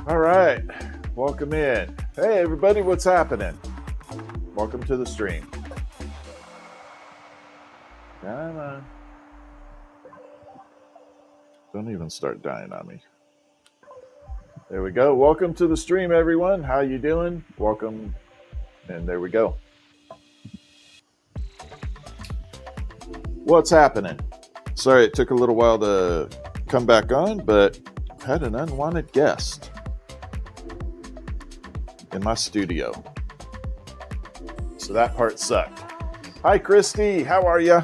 All right, welcome in. Hey everybody, what's happening? Welcome to the stream. Come on. Don't even start dying on me. There we go. Welcome to the stream, everyone. How you doing? Welcome. And there we go. What's happening? Sorry, it took a little while to come back on, but had an unwanted guest in my studio. So that part sucked. Hi, Christy. How are you?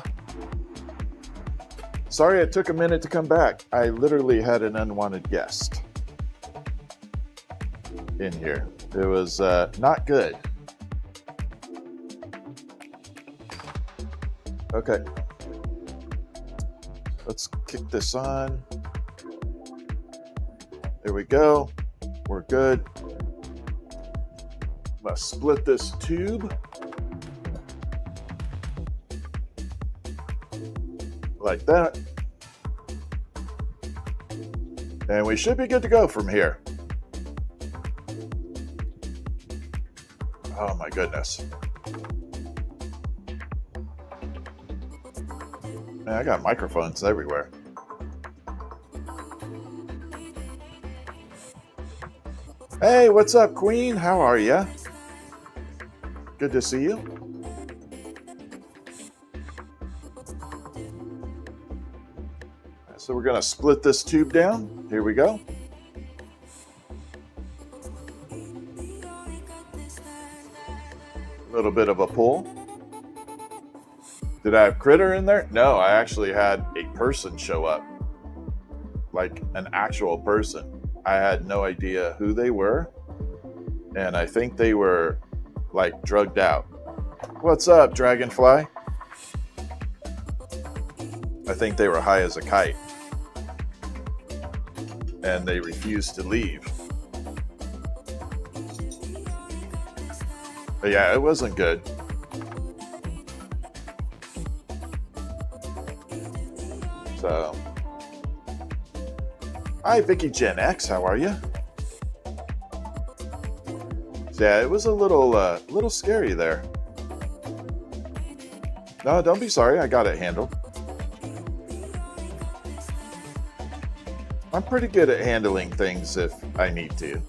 Sorry it took a minute to come back. I literally had an unwanted guest in here. It was not good. Okay. Let's kick this on. There we go. We're good. I'm going to split this tube. Like that. And we should be good to go from here. Oh my goodness. Man, I got microphones everywhere. Hey, what's up, Queen? How are you? Good to see you. So we're going to split this tube down. Here we go. A little bit of a pull. Did I have critter in there? No, I actually had a person show up. Like an actual person. I had no idea who they were. And I think they were like drugged out. What's up, Dragonfly? I think they were high as a kite. And they refused to leave. But yeah, it wasn't good. So, hi, Vicky Gen X. How are you? So yeah, it was a little scary there. No, don't be sorry. I got it handled. I'm pretty good at handling things if I need to.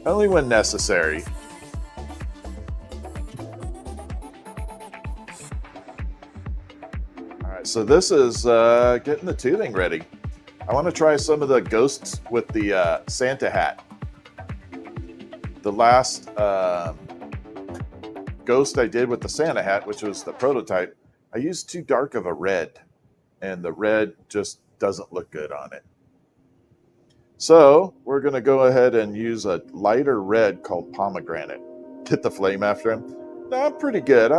Only when necessary. Alright, so this is getting the tubing ready. I want to try some of the ghosts with the Santa hat. The last ghost I did with the Santa hat, which was the prototype, I used too dark of a red. And the red just doesn't look good on it. So we're going to go ahead and use a lighter red called pomegranate. Get the flame after him. No, I'm pretty good.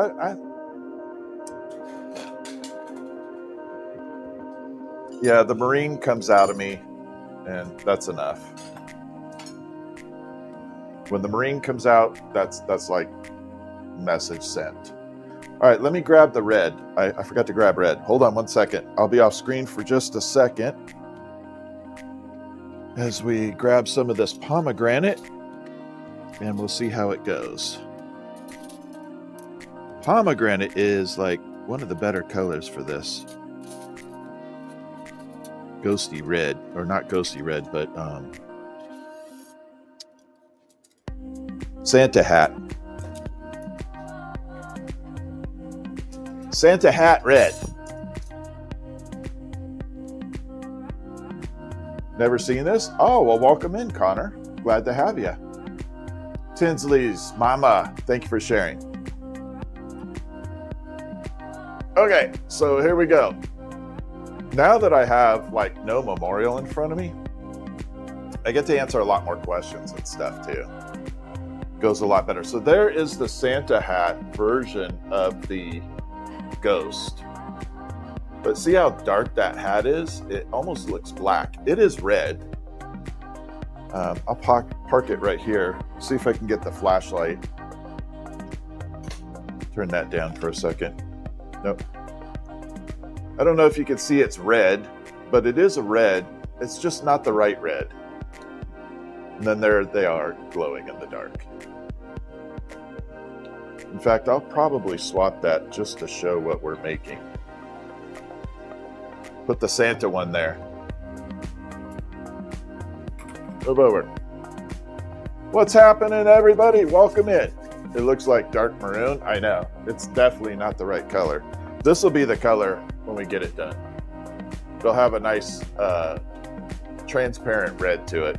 Yeah, the marine comes out of me, and that's enough. When the marine comes out, that's like message sent. All right, let me grab the red. I forgot to grab red. Hold on one second. I'll be off screen for just a second as we grab some of this pomegranate, and we'll see how it goes. Pomegranate is like one of the better colors for this. Ghosty red, or not ghosty red, but Santa hat. Santa hat red. Never seen this? Oh, well, welcome in, Connor. Glad to have you. Tinsley's mama, thank you for sharing. Okay, so here we go. Now that I have like no memorial in front of me, I get to answer a lot more questions and stuff too. Goes a lot better. So there is the Santa hat version of the ghost. But see how dark that hat is? It almost looks black. It is red. I'll park it right here. See if I can get the flashlight. Turn that down for a second. Nope. I don't know if you can see it's red, but it is a red. It's just not the right red. And then there they are glowing in the dark. In fact, I'll probably swap that just to show what we're making. Put the Santa one there. Move over. What's happening, everybody? Welcome in. It looks like dark maroon. I know. It's definitely not the right color. This will be the color when we get it done. It'll have a nice transparent red to it.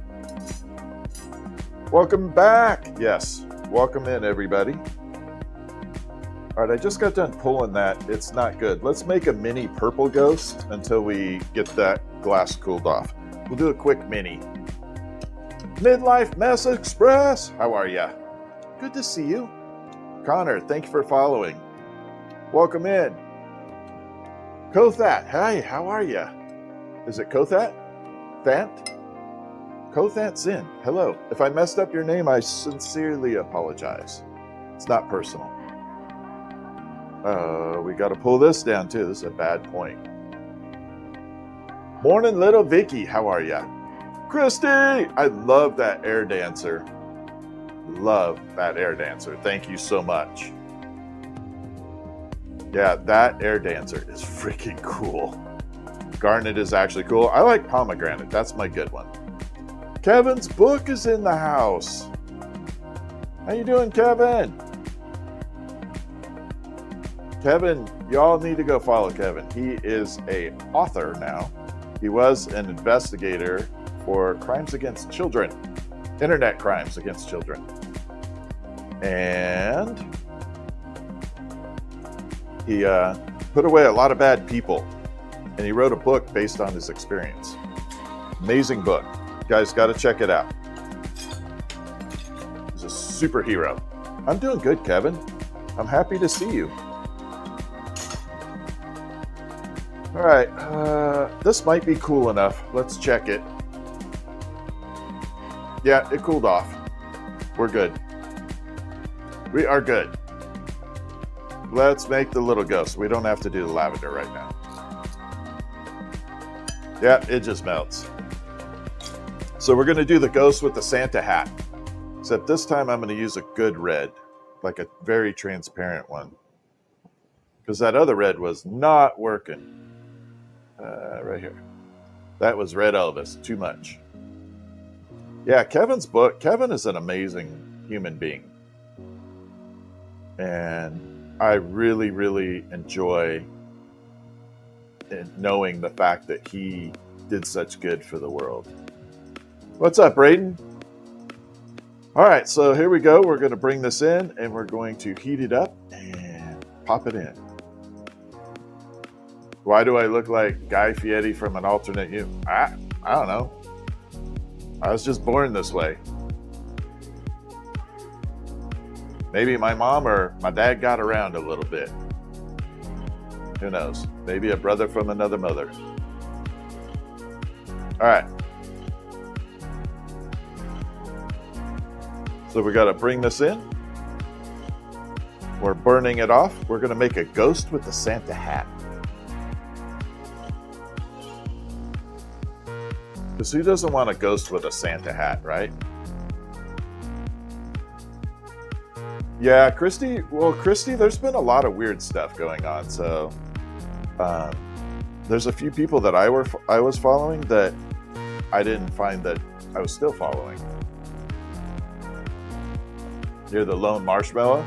Welcome back. Yes. Welcome in, everybody. All right, I just got done pulling that. It's not good. Let's make a mini purple ghost until we get that glass cooled off. We'll do a quick mini. Midlife Mess Express. How are ya? Good to see you. Connor, thank you for following. Welcome in. Kothat, hi, how are ya? Is it Kothat? Thant? Kothat Zin, hello. If I messed up your name, I sincerely apologize. It's not personal. We got to pull this down too. This is a bad point. Morning, little Vicky. How are ya? Christy! I love that air dancer. Love that air dancer. Thank you so much. Yeah, that air dancer is freaking cool. Garnet is actually cool. I like pomegranate. That's my good one. Kevin's book is in the house. How you doing, Kevin? Kevin, y'all need to go follow Kevin. He is an author now. He was an investigator for crimes against children, internet crimes against children. And he put away a lot of bad people. And he wrote a book based on his experience. Amazing book. You guys got to check it out. He's a superhero. I'm doing good, Kevin. I'm happy to see you. All right, this might be cool enough. Let's check it. Yeah, it cooled off. We're good. We are good. Let's make the little ghost. We don't have to do the lavender right now. Yeah, it just melts. So we're going to do the ghost with the Santa hat. Except this time I'm going to use a good red, like a very transparent one. Because that other red was not working. Right here. That was Red Elvis. Too much. Yeah, Kevin's book. Kevin is an amazing human being. And I really, really enjoy knowing the fact that he did such good for the world. What's up, Braden? All right, so here we go. We're going to bring this in and we're going to heat it up and pop it in. Why do I look like Guy Fieri from an alternate universe? I don't know. I was just born this way. Maybe my mom or my dad got around a little bit. Who knows? Maybe a brother from another mother. All right. So we got to bring this in. We're burning it off. We're going to make a ghost with the Santa hat. Because who doesn't want a ghost with a Santa hat, right? Yeah, Christy. Well, Christy, there's been a lot of weird stuff going on. So there's a few people that I was following that I didn't find that I was still following. You're the lone marshmallow?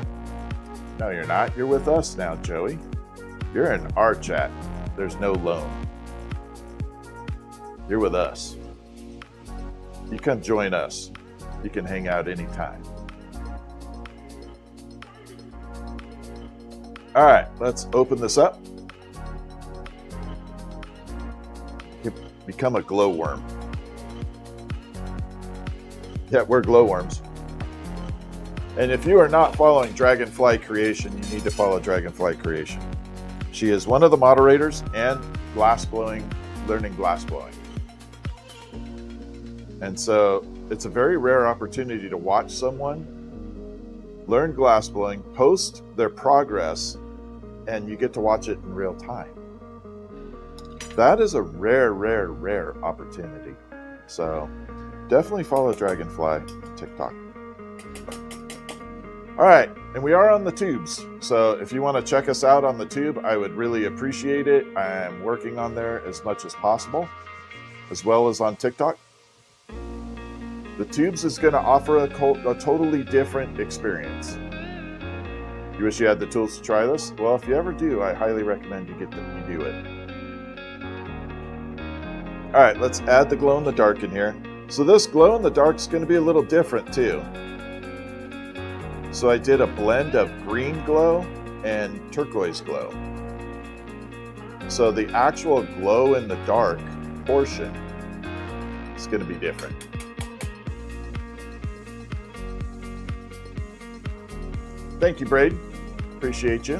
No, you're not. You're with us now, Joey. You're in our chat. There's no lone. You're with us. You come join us. You can hang out anytime. All right, let's open this up. Become a glowworm. Yeah, we're glowworms. And if you are not following Dragonfly Creation, you need to follow Dragonfly Creation. She is one of the moderators and glassblowing, learning glassblowing. And so it's a very rare opportunity to watch someone learn glassblowing, post their progress, and you get to watch it in real time. That is a rare, rare, rare opportunity. So Definitely follow Dragonfly TikTok. All right, and we are on the tubes. So if you want to check us out on the tube, I would really appreciate it. I'm working on there as much as possible, as well as on TikTok. The tubes is going to offer a totally different experience. You wish you had the tools to try this? Well, if you ever do, I highly recommend you do it. All right, let's add the glow in the dark in here. So this glow in the dark is going to be a little different too. So I did a blend of green glow and turquoise glow. So the actual glow in the dark portion is going to be different. Thank you, Braid. Appreciate you.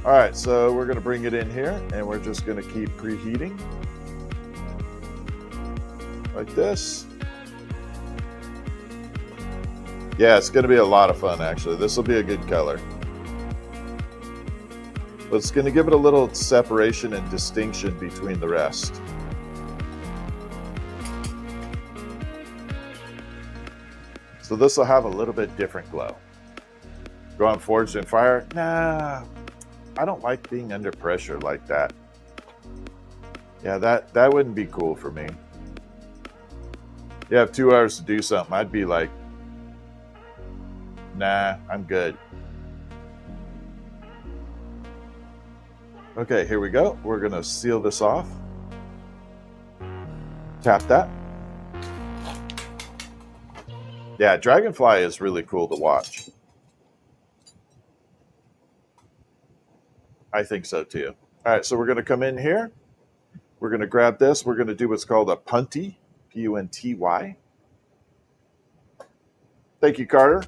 All right, so we're going to bring it in here and we're just going to keep preheating like this. Yeah, it's going to be a lot of fun, actually. This will be a good color. But it's going to give it a little separation and distinction between the rest. So this will have a little bit different glow. Go on Forged in Fire? Nah, I don't like being under pressure like that. Yeah, that wouldn't be cool for me. You have 2 hours to do something, I'd be like, nah, I'm good. Okay, here we go. We're going to seal this off. Tap that. Yeah, Dragonfly is really cool to watch. I think so too. All right, so we're going to come in here. We're going to grab this. We're going to do what's called a punty, P-U-N-T-Y. Thank you, Carter.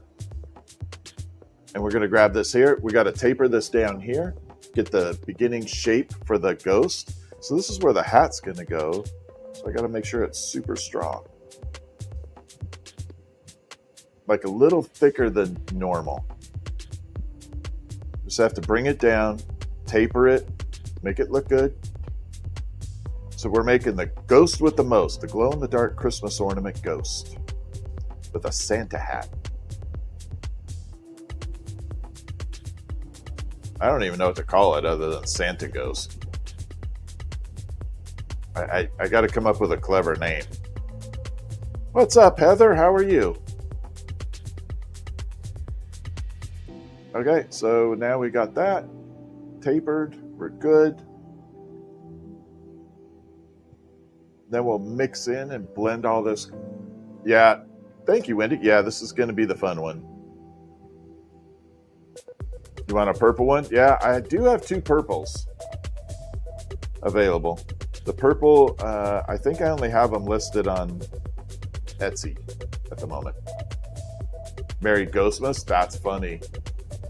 And we're going to grab this here. We got to taper this down here, get the beginning shape for the ghost. So this is where the hat's going to go. So I got to make sure it's super strong. Like a little thicker than normal. Just have to bring it down, taper it, make it look good. So we're making the ghost with the most, the glow-in-the-dark Christmas ornament ghost with a Santa hat. I don't even know what to call it other than Santa Ghost. I got to come up with a clever name. What's up, Heather? How are you? Okay, so now we got that tapered. We're good. Then we'll mix in and blend all this. Yeah, thank you, Wendy. Yeah, this is going to be the fun one. You want a purple one? Yeah, I do have 2 purples available. The purple, I think I only have them listed on Etsy at the moment. Merry Ghostmas, that's funny.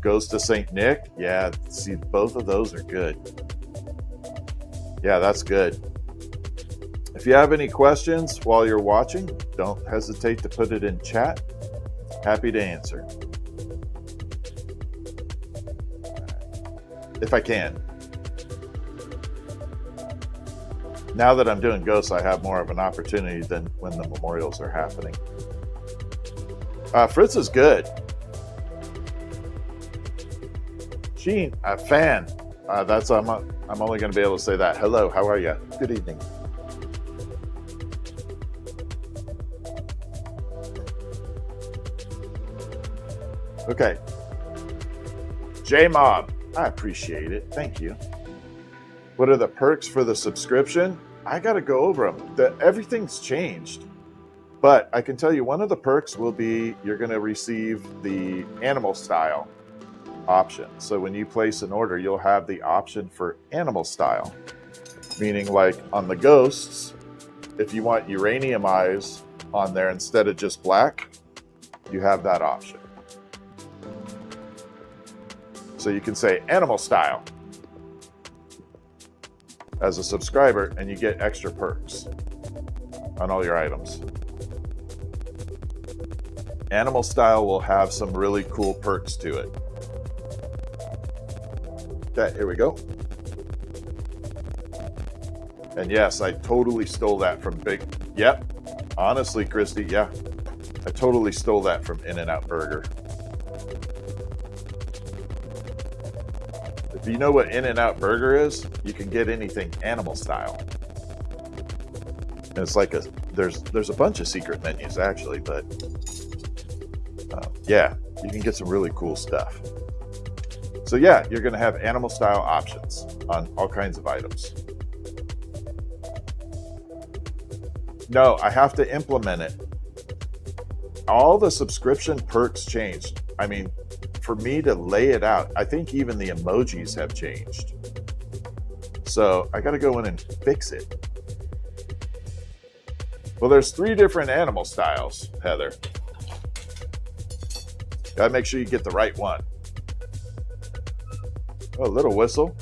Ghost of St. Nick, yeah, see, both of those are good. Yeah, that's good. If you have any questions while you're watching, don't hesitate to put it in chat. Happy to answer. If I can. Now that I'm doing ghosts, I have more of an opportunity than when the memorials are happening. Fritz is good. Sheen, a fan. I'm only going to be able to say that. Hello, how are you? Good evening. Okay. J-Mob, I appreciate it. Thank you. What are the perks for the subscription? I got to go over them. Everything's changed. But I can tell you one of the perks will be you're going to receive the animal style option. So when you place an order, you'll have the option for animal style. Meaning like on the ghosts, if you want uranium eyes on there instead of just black, you have that option. So you can say animal style as a subscriber and you get extra perks on all your items. Animal style will have some really cool perks to it. Okay, here we go. And yes, I totally stole that from Big. Yep. Honestly, Christy, yeah. I totally stole that from In-N-Out Burger. If you know what In-N-Out Burger is, you can get anything animal style. And it's like there's a bunch of secret menus actually, but yeah, you can get some really cool stuff. So yeah, you're gonna have animal style options on all kinds of items. No, I have to implement it. All the subscription perks changed. I mean, for me to lay it out, I think even the emojis have changed. So I got to go in and fix it. Well, there's 3 different animal styles, Heather. Got to make sure you get the right one. Oh, a little whistle.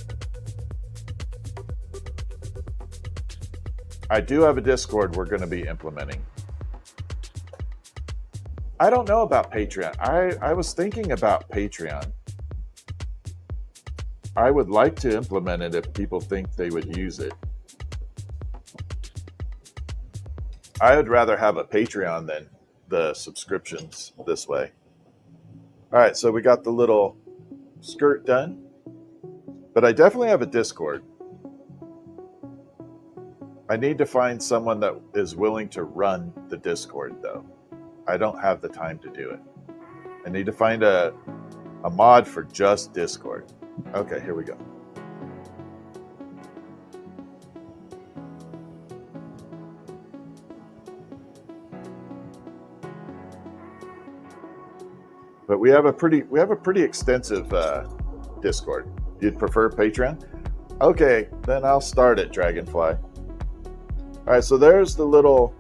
I do have a Discord we're going to be implementing. I don't know about Patreon. I was thinking about Patreon. I would like to implement it if people think they would use it. I would rather have a Patreon than the subscriptions this way. All right, so we got the little skirt done, but I definitely have a Discord. I need to find someone that is willing to run the Discord though. I don't have the time to do it. I need to find a mod for just Discord. Okay, here we go. But we have a pretty extensive Discord. You'd prefer Patreon? Okay, then I'll start it, Dragonfly. All right, so there's the little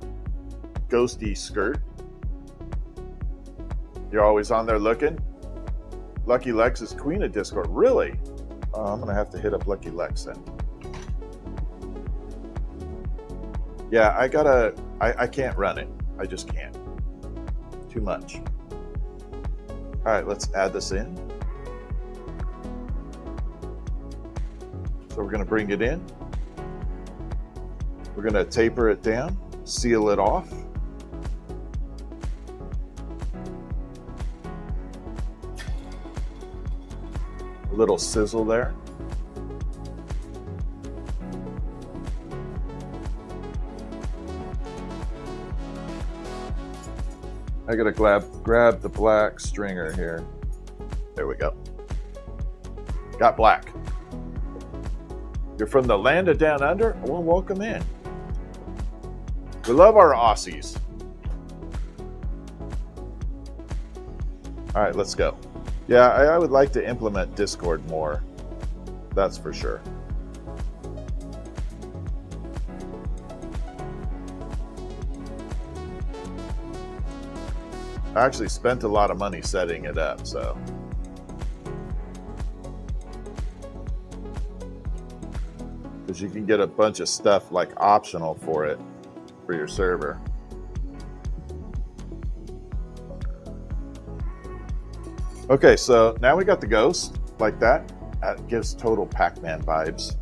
ghosty skirt. You're always on there looking. Lucky Lex is queen of Discord. Really? Oh, I'm gonna have to hit up Lucky Lex then. Yeah, I can't run it. I just can't. Too much. All right, let's add this in. So we're gonna bring it in. We're gonna taper it down, seal it off. A little sizzle there. I gotta grab the black stringer here. There we go. Got black. You're from the land of down under? Well, welcome in. We love our Aussies. All right, let's go. Yeah, I would like to implement Discord more. That's for sure. I actually spent a lot of money setting it up, so. Because you can get a bunch of stuff like optional for it, for your server. Okay, so now we got the ghost like that. That gives total Pac-Man vibes.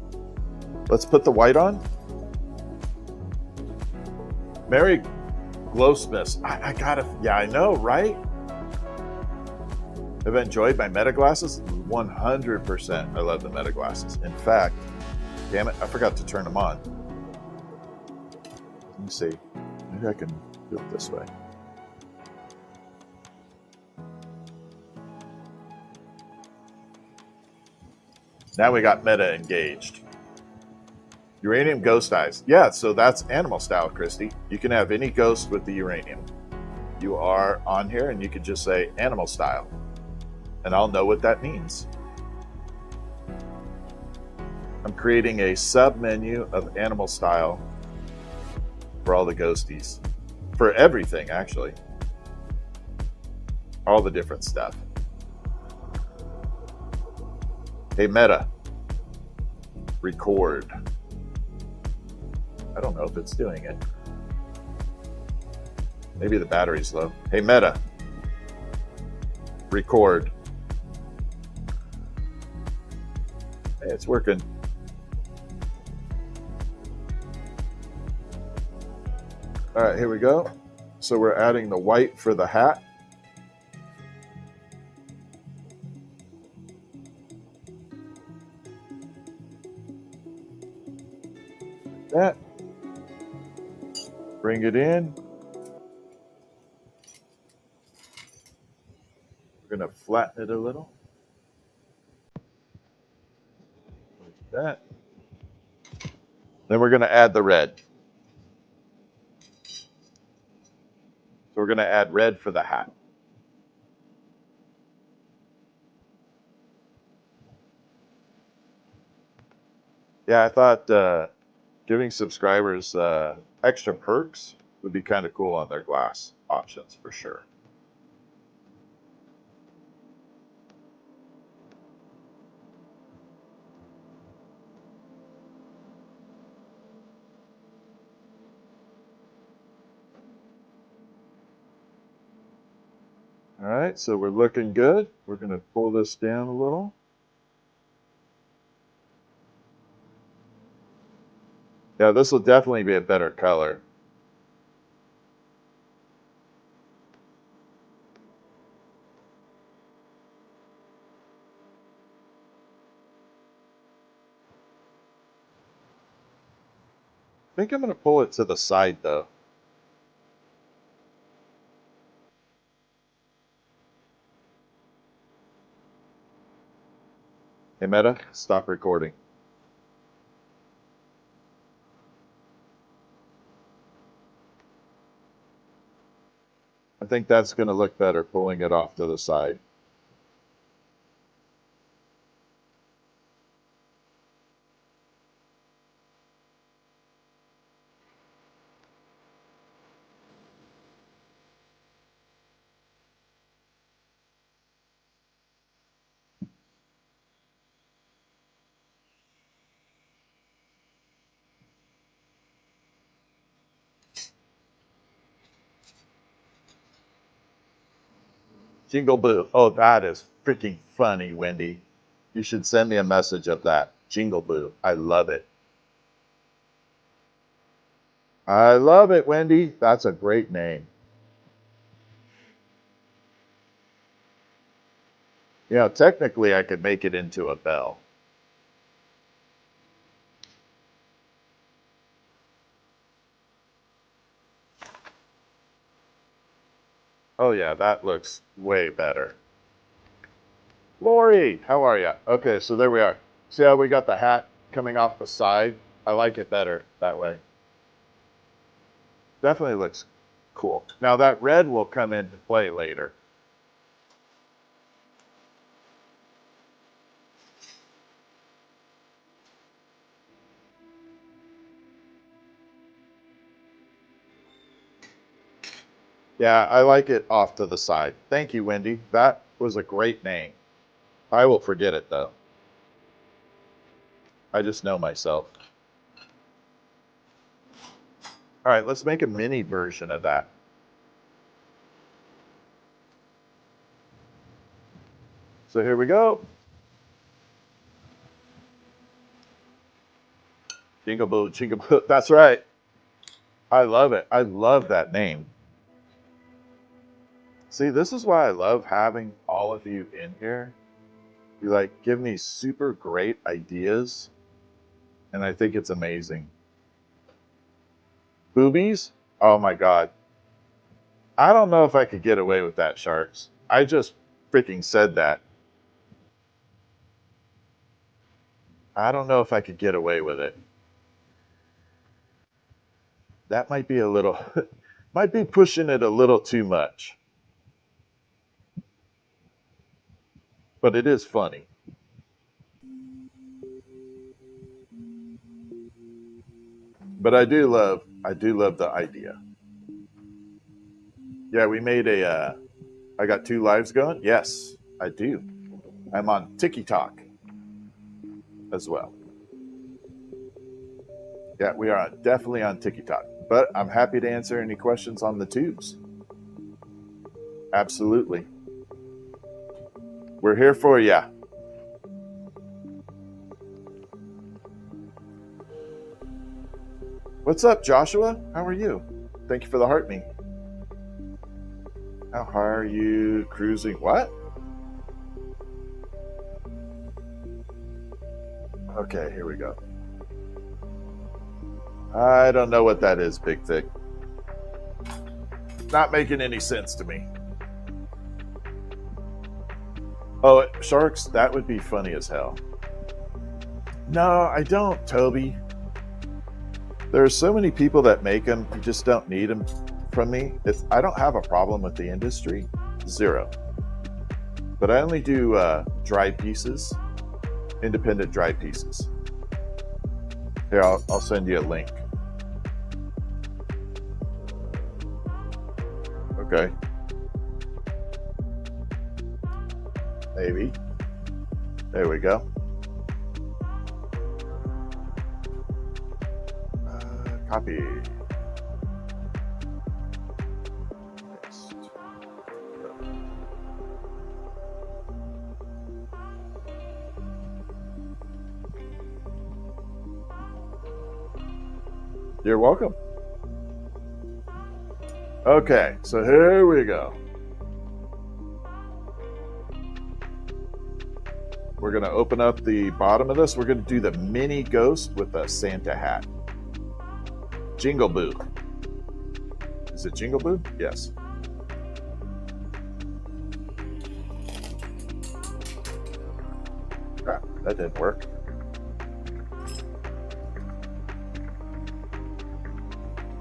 Let's put the white on. Merry Glowsmiths. I gotta, yeah, I know, right? Have I enjoyed my meta glasses? 100%. I love the meta glasses. In fact, damn it, I forgot to turn them on. Let me see. Maybe I can do it this way. Now we got meta engaged. Uranium ghost eyes. Yeah, so that's animal style, Christy. You can have any ghost with the uranium. You are on here and you can just say animal style. And I'll know what that means. I'm creating a sub menu of animal style for all the ghosties. For everything, actually. All the different stuff. Hey, Meta. Record. I don't know if it's doing it. Maybe the battery's low. Hey, Meta. Record. Hey, it's working. All right, here we go. So we're adding the white for the hat. Like that. Bring it in. We're going to flatten it a little. Like that. Then we're going to add the red. So we're going to add red for the hat. Yeah, I thought giving subscribers extra perks would be kind of cool on their glass options for sure. All right, so we're looking good. We're going to pull this down a little. Yeah, this will definitely be a better color. I think I'm going to pull it to the side though. Hey Meta, stop recording. I think that's going to look better pulling it off to the side. Jingle Boo. Oh, that is freaking funny, Wendy. You should send me a message of that. Jingle Boo. I love it. I love it, Wendy. That's a great name. You know, technically I could make it into a bell. Oh yeah, that looks way better. Lori, how are you? Okay, so there we are. See how we got the hat coming off the side? I like it better that way. Definitely looks cool. Now that red will come into play later. Yeah, I like it off to the side. Thank you, Wendy. That was a great name. I will forget it though. I just know myself. All right, let's make a mini version of that. So here we go. Jingle Boo, Jingle Boo. That's right. I love it. I love that name. See, this is why I love having all of you in here. You like give me super great ideas, and I think it's amazing. Boobies? Oh my God. I don't know if I could get away with that, Sharks. I just freaking said that. I don't know if I could get away with it. That might be a little, might be pushing it a little too much. But it is funny. But I do love the idea. Yeah, we made I got 2 lives going. Yes, I do. I'm on TikTok as well. Yeah, we are definitely on TikTok. But I'm happy to answer any questions on the tubes. Absolutely. We're here for you. What's up, Joshua? How are you? Thank you for the heart me. How high are you cruising? What? Okay, here we go. I don't know what that is, Big Thick. Not making any sense to me. Oh, sharks? That would be funny as hell. No, I don't, Toby. There are so many people that make them, you just don't need them from me. I don't have a problem with the industry, zero. But I only do dry pieces, independent dry pieces. Here, I'll send you a link. Okay. Maybe. There we go. Copy. Next. You're welcome. Okay, so here we go. We're going to open up the bottom of this. We're going to do the mini ghost with a Santa hat. Jingle Boo. Is it Jingle Boo? Yes. Crap, that didn't work.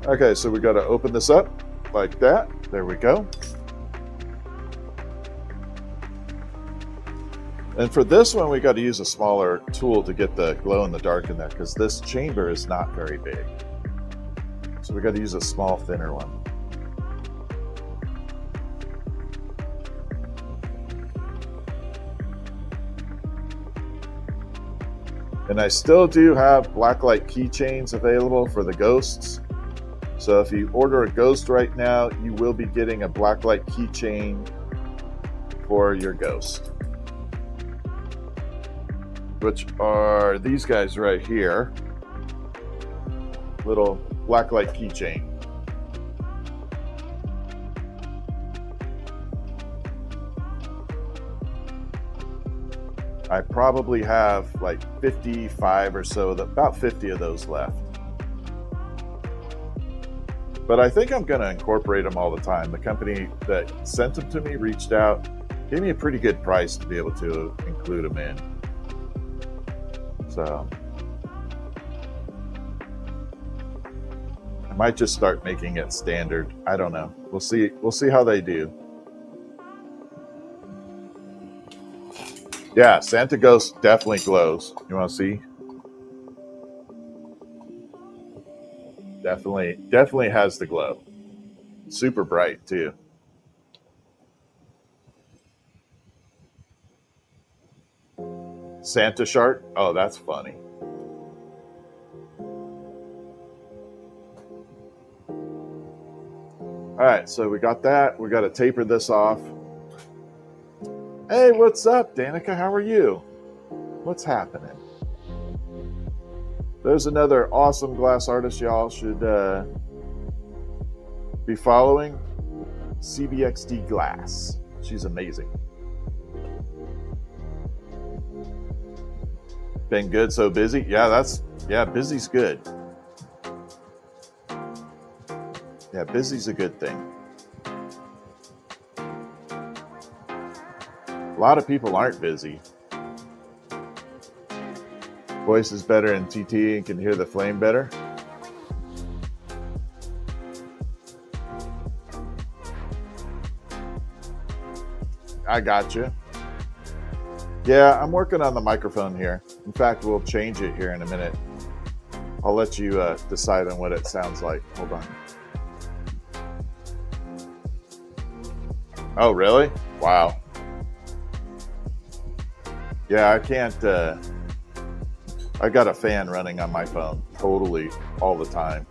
Okay, so we got to open this up like that. There we go. And for this one, we got to use a smaller tool to get the glow in the dark in there because this chamber is not very big. So we got to use a small, thinner one. And I still do have blacklight keychains available for the ghosts. So if you order a ghost right now, you will be getting a blacklight keychain for your ghost. Which are these guys right here. Little blacklight keychain. I probably have like 55 or so, about 50 of those left. But I think I'm going to incorporate them all the time. The company that sent them to me reached out, gave me a pretty good price to be able to include them in. So I might just start making it standard. I don't know. We'll see. We'll see how they do. Yeah, Santa Ghost definitely glows. You want to see? Definitely has the glow. Super bright too. Santa shark? Oh, that's funny. All right, so we got that. We got to taper this off. Hey, what's up, Danica? How are you? What's happening? There's another awesome glass artist y'all should be following. CBXD Glass. She's amazing. Been good, so busy? Yeah, busy's good. Yeah, busy's a good thing. A lot of people aren't busy. Voice is better in TT and can hear the flame better. I got you. Yeah, I'm working on the microphone here. In fact, we'll change it here in a minute. I'll let you decide on what it sounds like. Hold on. Oh, really? Wow. Yeah, I can't. I got a fan running on my phone totally all the time.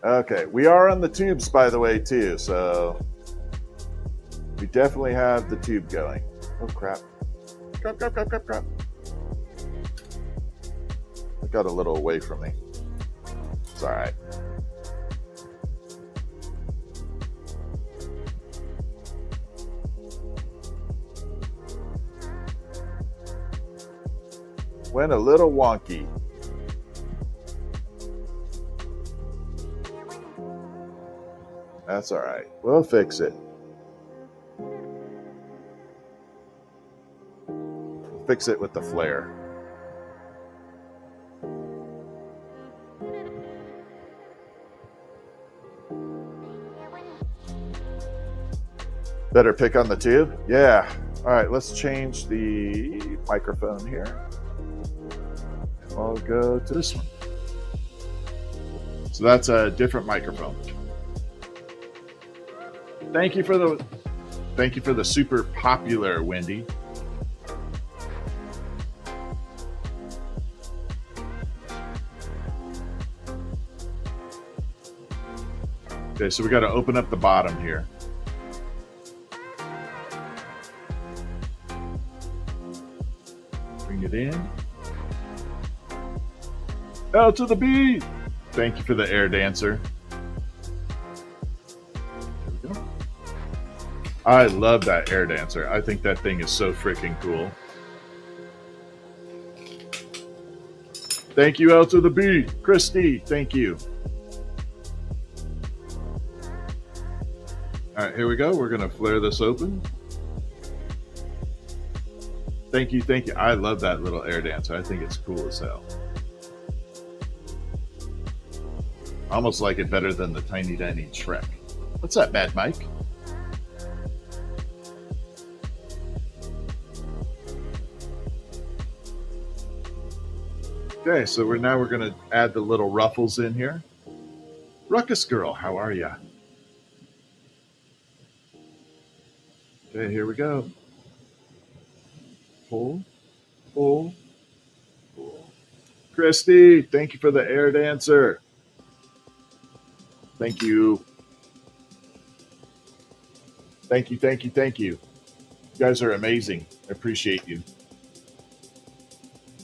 Okay, we are on the tubes, by the way, too, so we definitely have the tube going. Oh, crap. Crap. It got a little away from me. It's all right. Went a little wonky. That's all right. We'll fix it. We'll fix it with the flare. Better pick on the tube? Yeah. All right, let's change the microphone here. I'll go to this one. So that's a different microphone. Thank you for the super popular, Wendy. Okay, so we got to open up the bottom here. Bring it in. L to the B. Thank you for the air dancer. There we go. I love that air dancer. I think that thing is so freaking cool. Thank you, L to the B. Christy, thank you. All right, here we go. We're going to flare this open. Thank you, thank you. I love that little air dancer. I think it's cool as hell. Almost like it better than the Tiny Tiny Shrek. What's that, Mad Mike? Okay, so we're going to add the little ruffles in here. Ruckus Girl, how are ya? Okay, here we go. Pull, pull, pull. Christy, thank you for the air dancer. Thank you. Thank you, thank you, thank you. You guys are amazing. I appreciate you.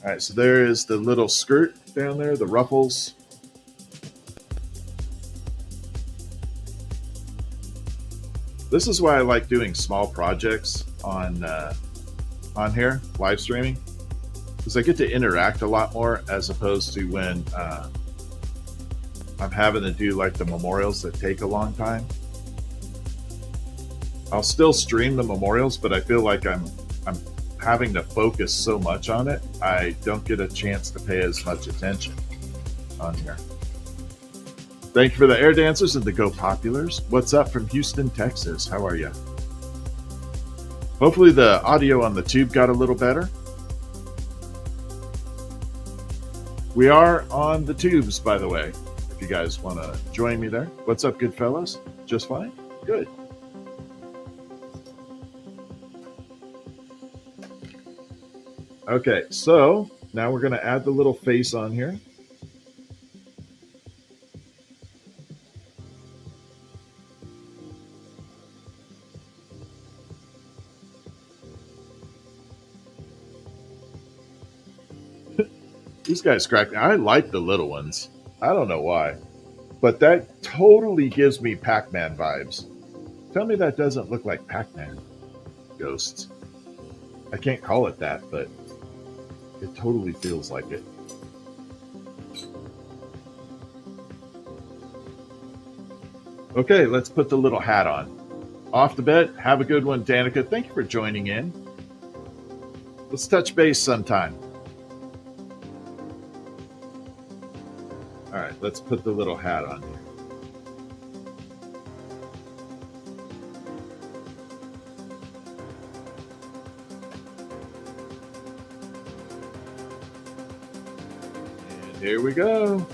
All right, so there is the little skirt down there, the ruffles. This is why I like doing small projects on here, live streaming, because I get to interact a lot more as opposed to when I'm having to do like the memorials that take a long time. I'll still stream the memorials, but I feel like I'm having to focus so much on it, I don't get a chance to pay as much attention on here. Thank you for the air dancers and the Go Populars. What's up from Houston, Texas? How are you? Hopefully the audio on the tube got a little better. We are on the tubes, by the way, if you guys want to join me there. What's up, good fellows? Just fine? Good. Okay, so now we're going to add the little face on here. These guys crack me. I like the little ones. I don't know why, but that totally gives me Pac-Man vibes. Tell me that doesn't look like Pac-Man ghosts. I can't call it that, but it totally feels like it. Okay, let's put the little hat on. Off the bed. Have a good one, Danica. Thank you for joining in. Let's touch base sometime. All right, let's put the little hat on here. And here we go.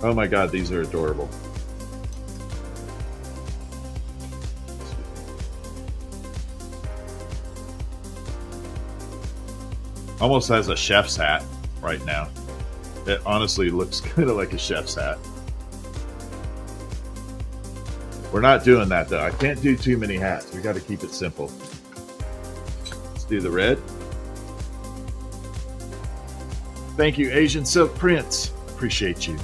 Oh my God, these are adorable. Almost has a chef's hat right now. It honestly looks kind of like a chef's hat. We're not doing that though. I can't do too many hats. We got to keep it simple. Let's do the red. Thank you, Asian Silk Prince. Appreciate you.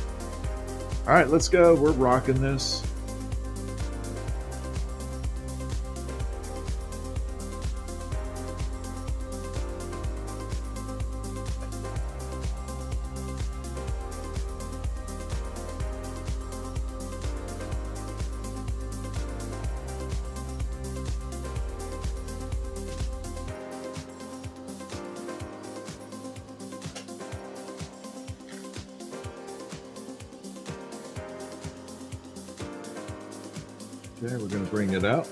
All right, let's go. We're rocking this. Okay, we're going to bring it out.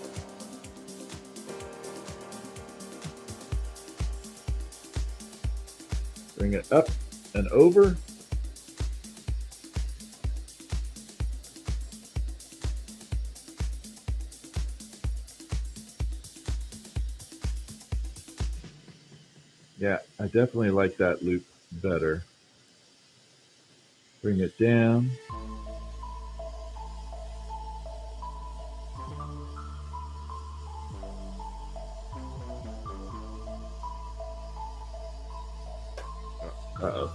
Bring it up and over. Yeah, I definitely like that loop better. Bring it down. Uh-oh.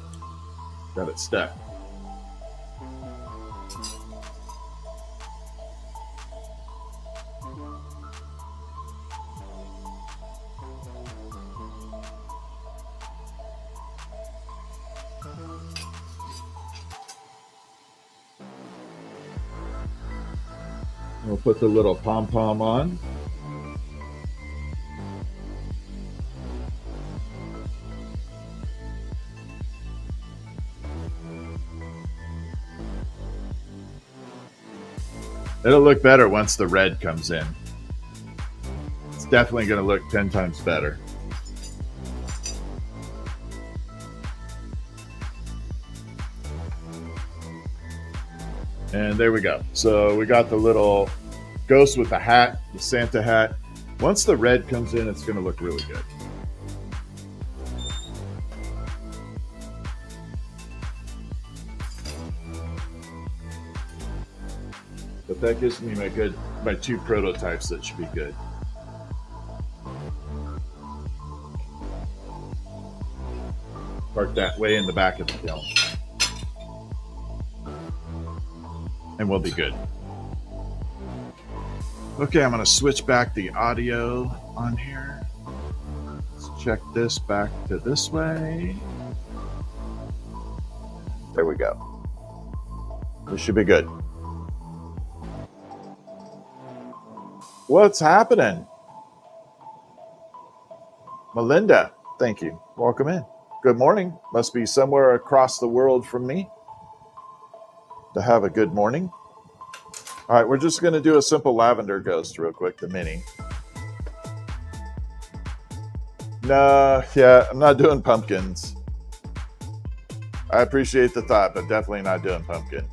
Got it stuck. We'll put the little pom-pom on. It'll look better once the red comes in. It's definitely going to look 10 times better. And there we go. So we got the little ghost with the hat, the Santa hat. Once the red comes in, it's going to look really good. But that gives me my two prototypes that should be good. Park that way in the back of the kiln. And we'll be good. Okay, I'm going to switch back the audio on here. Let's check this back to this way. There we go. This should be good. What's happening? Melinda, thank you. Welcome in. Good morning. Must be somewhere across the world from me to have a good morning. All right, we're just going to do a simple lavender ghost real quick, the mini. No, yeah, I'm not doing pumpkins. I appreciate the thought, but definitely not doing pumpkin.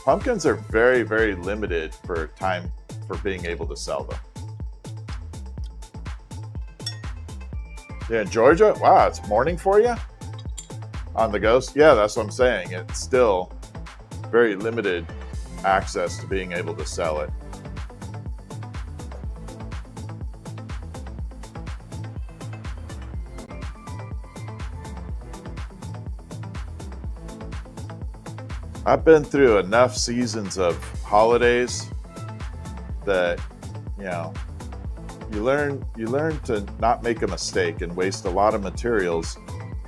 Pumpkins are very, very limited for time for being able to sell them. Yeah, Georgia? Wow, it's morning for you? On the ghost? Yeah, that's what I'm saying. It's still very limited access to being able to sell it. I've been through enough seasons of holidays that, you know, you learn to not make a mistake and waste a lot of materials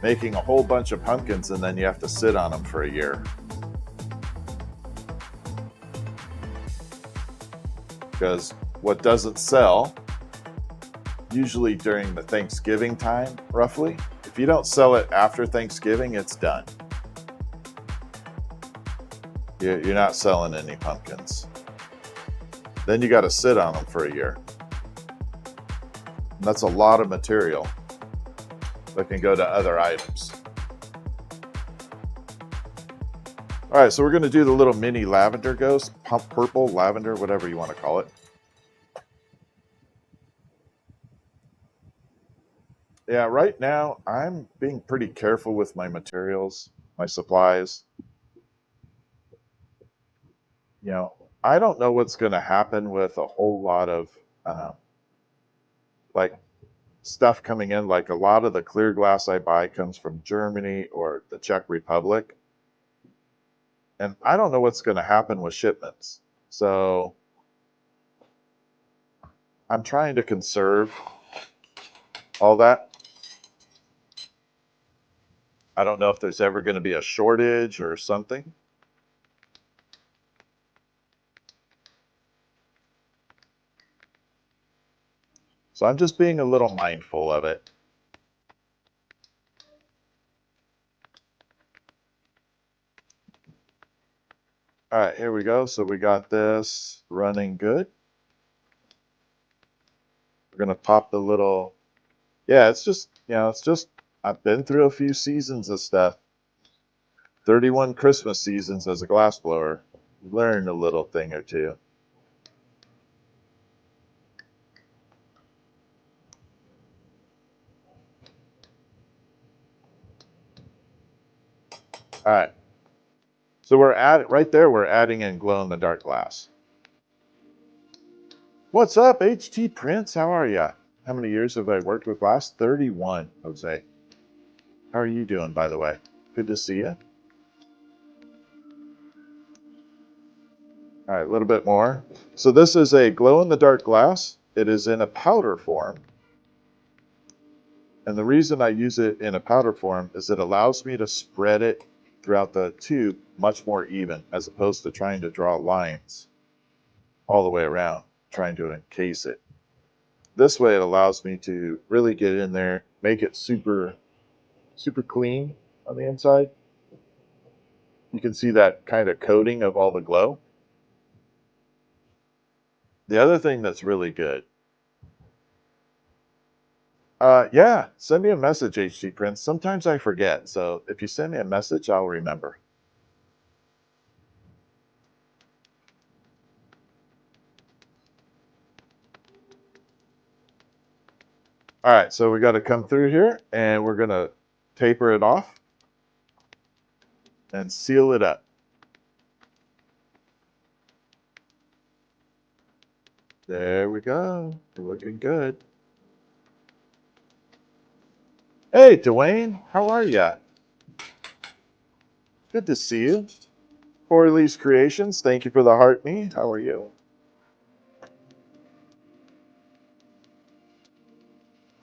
making a whole bunch of pumpkins, and then you have to sit on them for a year. Because what doesn't sell, usually during the Thanksgiving time, roughly, if you don't sell it after Thanksgiving, it's done. You're not selling any pumpkins. Then you got to sit on them for a year. And that's a lot of material that can go to other items. All right, so we're going to do the little mini lavender ghost, purple, lavender, whatever you want to call it. Yeah, right now I'm being pretty careful with my materials. my supplies. You know, I don't know what's going to happen with a whole lot of like stuff coming in. Like a lot of the clear glass I buy comes from Germany or the Czech Republic. And I don't know what's going to happen with shipments. So I'm trying to conserve all that. I don't know if there's ever going to be a shortage or something. So I'm just being a little mindful of it. All right, here we go. So we got this running good. We're going to pop the little, yeah, it's just, I've been through a few seasons of stuff. 31 Christmas seasons as a glass blower. Learned a little thing or two. All right. So we're right there, we're adding in glow in the dark glass. What's up, HT Prince? How are ya? How many years have I worked with glass? 31, Jose. How are you doing, by the way? Good to see you. All right, a little bit more. So this is a glow in the dark glass. It is in a powder form. And the reason I use it in a powder form is it allows me to spread it throughout the tube much more even, as opposed to trying to draw lines all the way around, trying to encase it. This way it allows me to really get in there, make it super, super clean on the inside. You can see that kind of coating of all the glow. The other thing that's really good, yeah, send me a message, HT Prince. Sometimes I forget, so if you send me a message, I'll remember. All right, so we got to come through here, and we're going to taper it off and seal it up. There we go. We're looking good. Hey, Dwayne, how are ya? Good to see you. Forley's Creations, thank you for the heart me. How are you?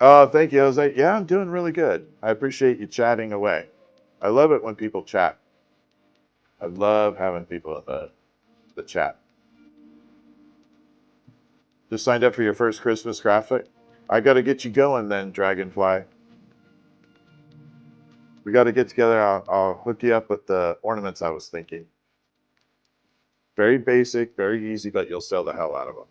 Oh, thank you, Jose. Yeah, I'm doing really good. I appreciate you chatting away. I love it when people chat. I love having people in the chat. Just signed up for your first Christmas graphic. I got to get you going then, Dragonfly. We got to get together. I'll hook you up with the ornaments I was thinking. Very basic, very easy, but you'll sell the hell out of them.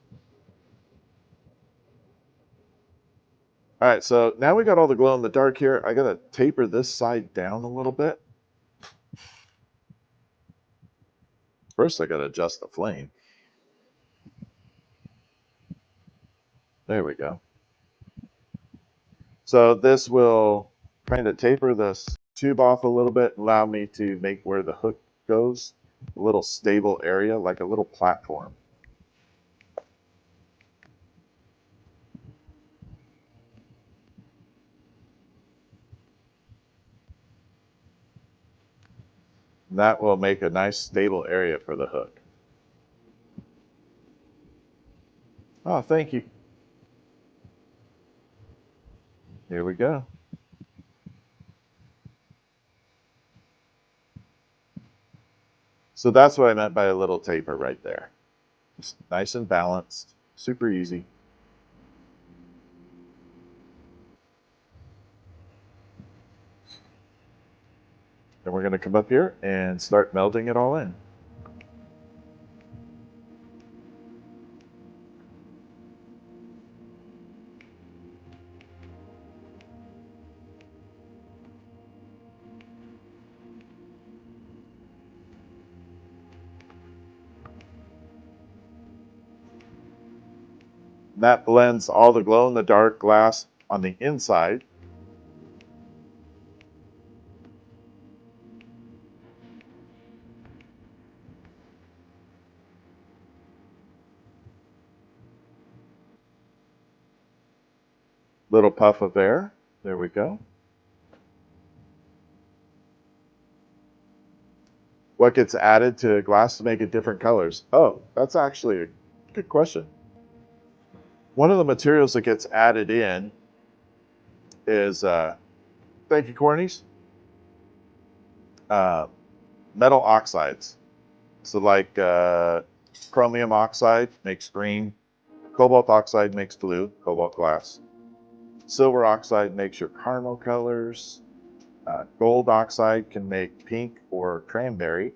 All right, so now we got all the glow in the dark here. I got to taper this side down a little bit. First, I got to adjust the flame. There we go. So this will kind of taper this tube off a little bit, allow me to make where the hook goes a little stable area, like a little platform. And that will make a nice stable area for the hook. Oh, thank you. Here we go. So that's what I meant by a little taper right there. Just nice and balanced, super easy. Then we're going to come up here and start melding it all in. That blends all the glow in the dark glass on the inside. Little puff of air. There we go. What gets added to glass to make it different colors? Oh, that's actually a good question. One of the materials that gets added in is, thank you, Cornies, metal oxides. So like chromium oxide makes green, cobalt oxide makes blue, cobalt glass. Silver oxide makes your caramel colors. Gold oxide can make pink or cranberry.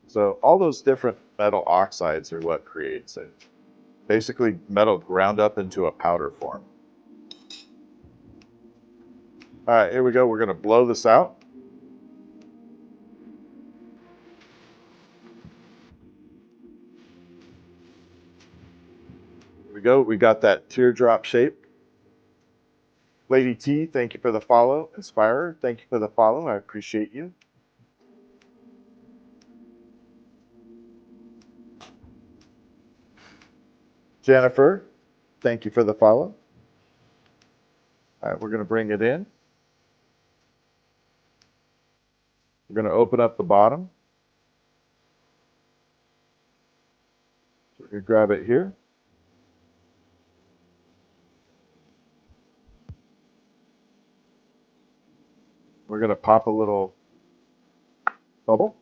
So all those different metal oxides are what creates it. Basically metal ground up into a powder form. All right, here we go. We're going to blow this out. Here we go. We got that teardrop shape. Lady T, thank you for the follow. Inspirer, thank you for the follow. I appreciate you. Jennifer, thank you for the follow. All right, we're going to bring it in. We're going to open up the bottom. So we're going to grab it here. We're going to pop a little bubble.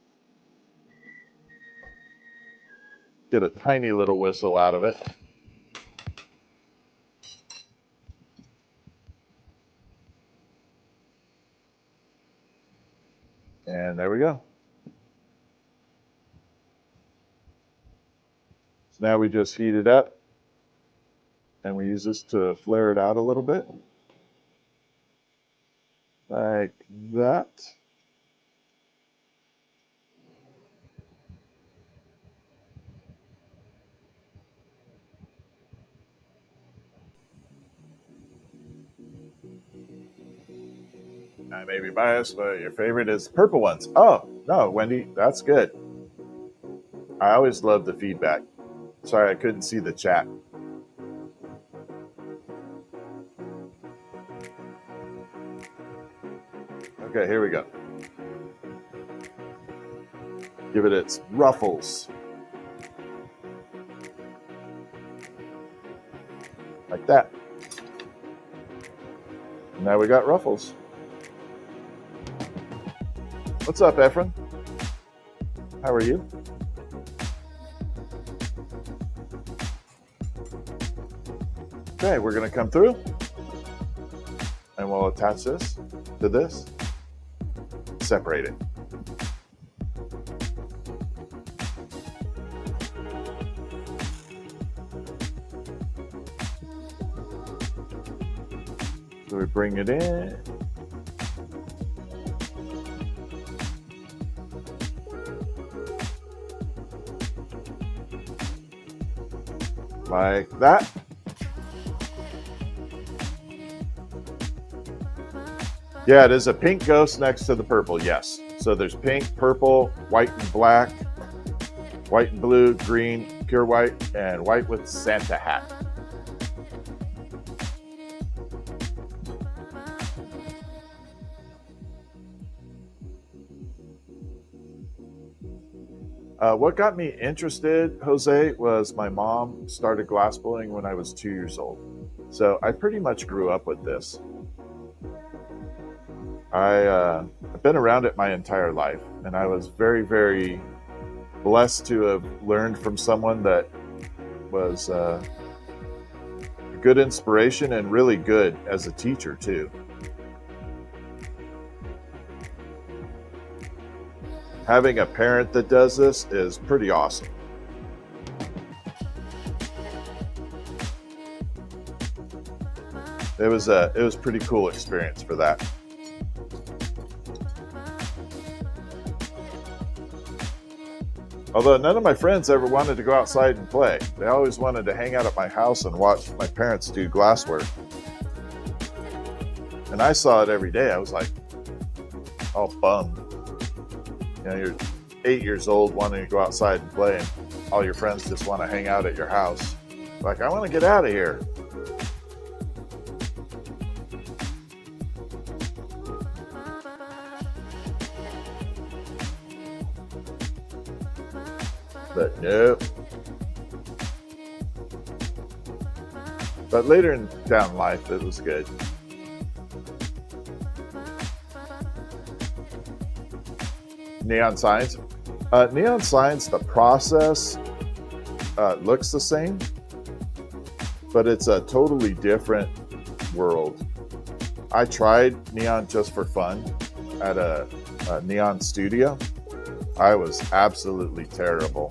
Get a tiny little whistle out of it. And there we go. So now we just heat it up. And we use this to flare it out a little bit. Like that. I may be biased, but your favorite is purple ones. Oh, no, Wendy, that's good. I always love the feedback. Sorry, I couldn't see the chat. Okay, here we go. Give it its ruffles. Like that. Now we got ruffles. What's up, Efren? How are you? Okay, we're going to come through and we'll attach this to this, separate it. So we bring it in. Like that. Yeah, it is a pink ghost next to the purple, yes. So there's pink, purple, white and black, white and blue, green, pure white, and white with Santa hat. What got me interested, Jose, was my mom started glassblowing when I was 2 years old. So I pretty much grew up with this. I've been around it my entire life, and I was very, very blessed to have learned from someone that was a good inspiration and really good as a teacher too. Having a parent that does this is pretty awesome. It was a pretty cool experience for that. Although none of my friends ever wanted to go outside and play. They always wanted to hang out at my house and watch my parents do glasswork. And I saw it every day. I was like, all bummed. You know, you're 8 years old wanting to go outside and play, and all your friends just want to hang out at your house. Like, I want to get out of here. But nope. But later down life, it was good. Neon signs. Neon signs, the process looks the same, but it's a totally different world. I tried neon just for fun at a neon studio. I was absolutely terrible.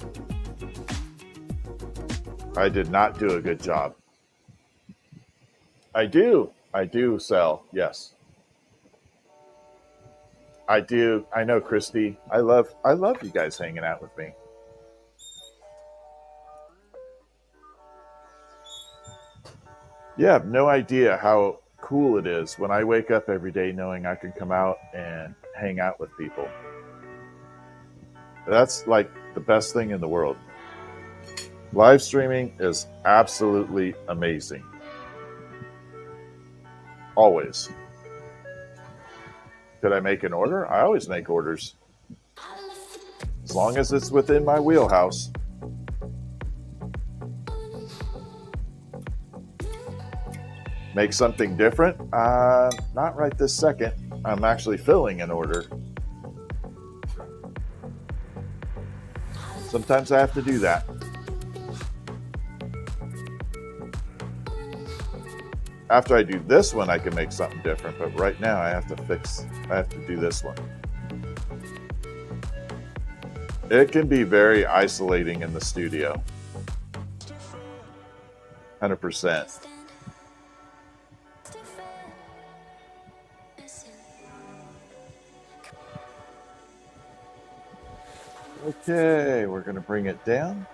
I did not do a good job. I do sell, yes. I do. I know, Christy. I love you guys hanging out with me. You have no idea how cool it is when I wake up every day knowing I can come out and hang out with people. That's like the best thing in the world. Live streaming is absolutely amazing. Always. Could I make an order? I always make orders. As long as it's within my wheelhouse. Make something different? Not right this second. I'm actually filling an order. Sometimes I have to do that. After I do this one, I can make something different, but right now I have to do this one. It can be very isolating in the studio. 100%. Okay, we're going to bring it down.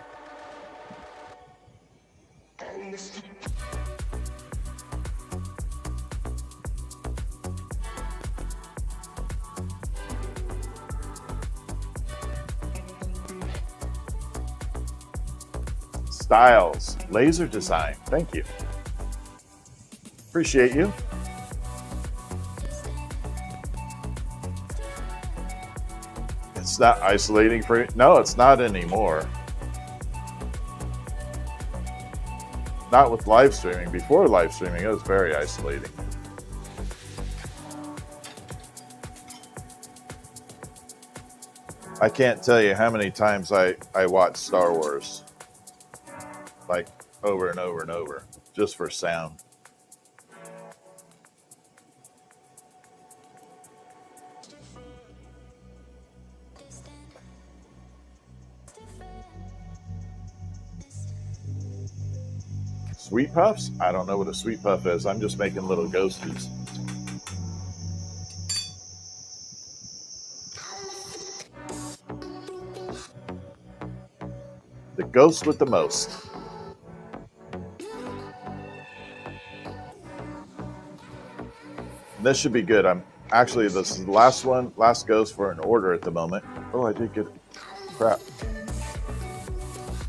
Styles, laser design. Thank you. Appreciate you. It's not isolating for you. No, it's not anymore. Not with live streaming. Before live streaming, it was very isolating. I can't tell you how many times I watched Star Wars. Like over and over and over, just for sound. Sweet puffs? I don't know what a sweet puff is. I'm just making little ghosties. The ghost with the most. This should be good. Actually, this is the last ghost for an order at the moment. Oh, I did get crap.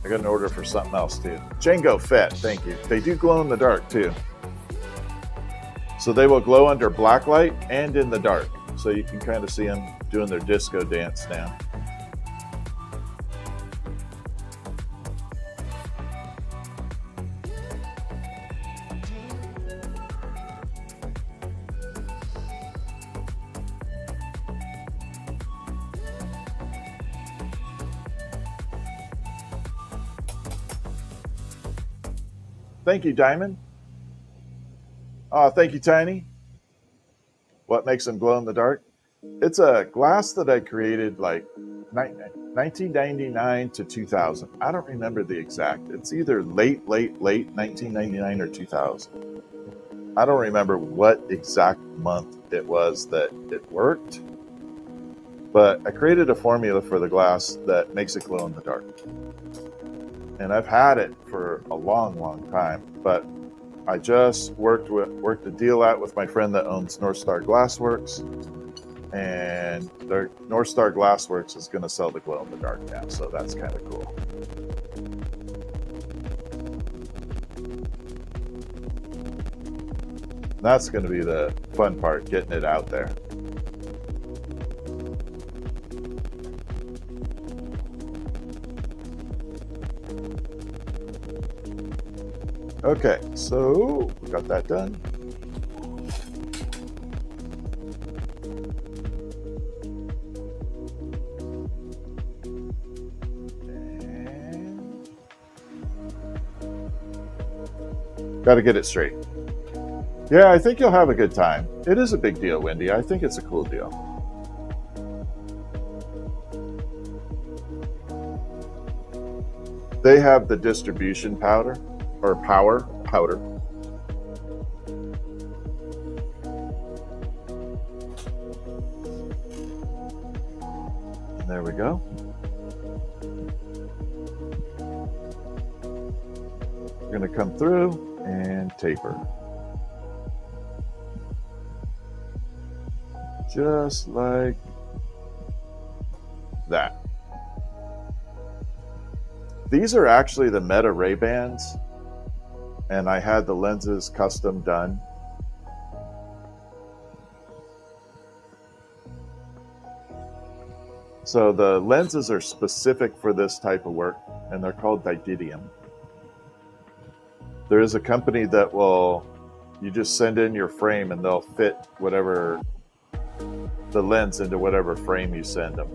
I got an order for something else too. Django Fett, thank you. They do glow in the dark too. So they will glow under black light and in the dark. So you can kind of see them doing their disco dance now. Thank you, Diamond. Oh, thank you, Tiny. What makes them glow in the dark? It's a glass that I created like 1999 to 2000. I don't remember the exact. It's either late 1999 or 2000. I don't remember what exact month it was that it worked. But I created a formula for the glass that makes it glow in the dark. And I've had it for a long, long time, but I just worked a deal out with my friend that owns North Star Glassworks, and their North Star Glassworks is going to sell the glow in the dark now, so that's kind of cool. That's going to be the fun part, getting it out there. Okay, so we got that done. Got to get it straight. Yeah, I think you'll have a good time. It is a big deal, Wendy. I think it's a cool deal. They have the distribution powder, or powder. And there we go. We're going to come through and taper. Just like that. These are actually the Meta Ray-Bans, and I had the lenses custom done. So the lenses are specific for this type of work, and they're called Dididium. There is a company that will, you just send in your frame and they'll fit whatever, the lens into whatever frame you send them.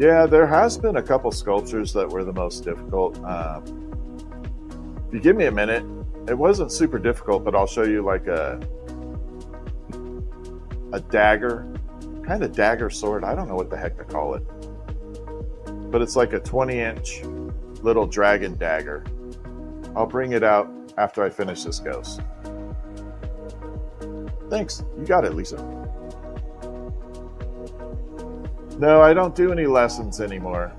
Yeah, there has been a couple sculptures that were the most difficult. If you give me a minute, it wasn't super difficult, but I'll show you like a dagger, kind of dagger sword. I don't know what the heck to call it, but it's like a 20-inch little dragon dagger. I'll bring it out after I finish this ghost. Thanks. You got it, Lisa. No, I don't do any lessons anymore.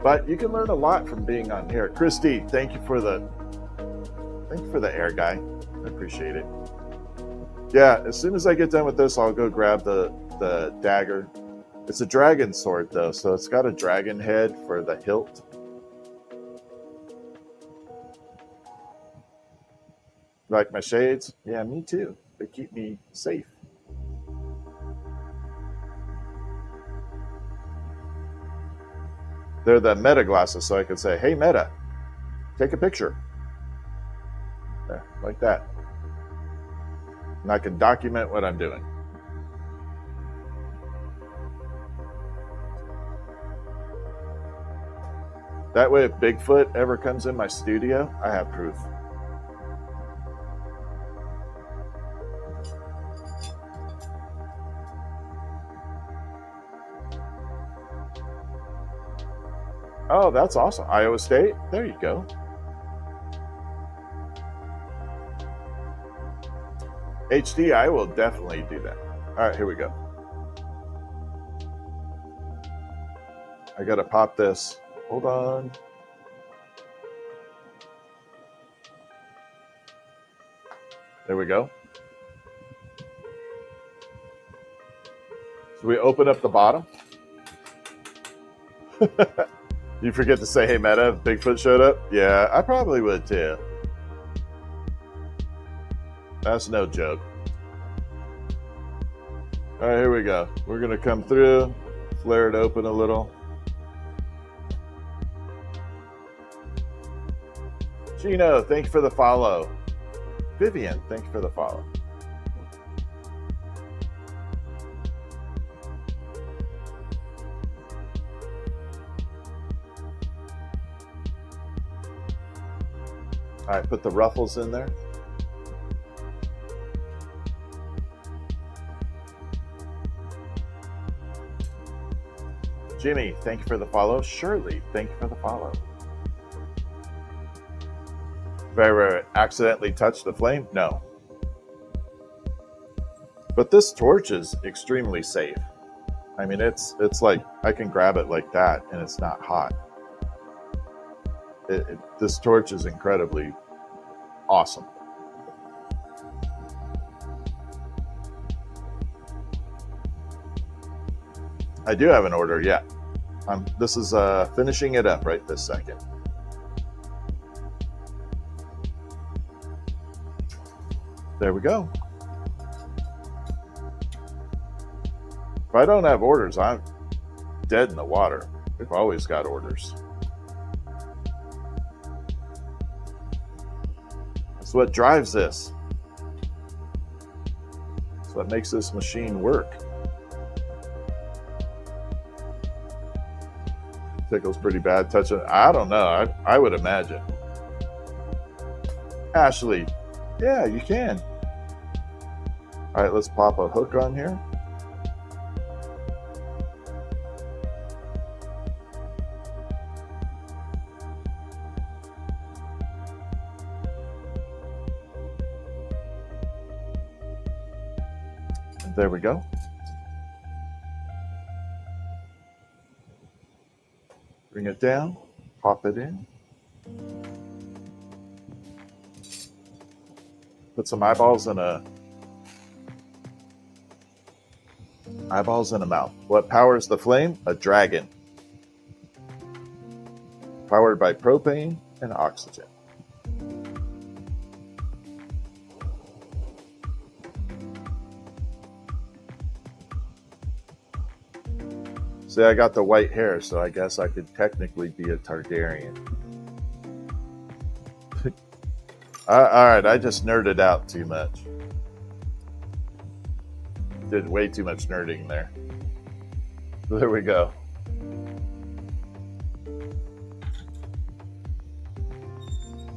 But you can learn a lot from being on here. Christy, thank you for the air guy. I appreciate it. Yeah, as soon as I get done with this, I'll go grab the dagger. It's a dragon sword though, so it's got a dragon head for the hilt. Like my shades? Yeah, me too. They keep me safe. They're the Meta glasses, so I can say, hey Meta, take a picture. There, like that. And I can document what I'm doing. That way, if Bigfoot ever comes in my studio, I have proof. Oh, that's awesome. Iowa State? There you go. HD, I will definitely do that. All right, here we go. I got to pop this. Hold on. There we go. So we open up the bottom. You forget to say, hey, Meta, if Bigfoot showed up? Yeah, I probably would too. That's no joke. All right, here we go. We're going to come through, flare it open a little. Gino, thank you for the follow. Vivian, thank you for the follow. All right, put the ruffles in there. Jimmy, thank you for the follow. Shirley, thank you for the follow. Have I accidentally touched the flame? No. But this torch is extremely safe. I mean, it's like I can grab it like that and it's not hot. This torch is incredibly awesome. I do have an order, yeah. This is finishing it up right this second. There we go. If I don't have orders, I'm dead in the water. We've always got orders. That's what drives this. That's what makes this machine work. Tickles pretty bad touching. I don't know. I would imagine. Ashley, yeah, you can. All right, let's pop a hook on here. And there we go. Bring it down, pop it in. Put some eyeballs in a mouth. What powers the flame? A dragon. Powered by propane and oxygen. See, I got the white hair, so I guess I could technically be a Targaryen. All right, I just nerded out too much. Did way too much nerding there. There we go.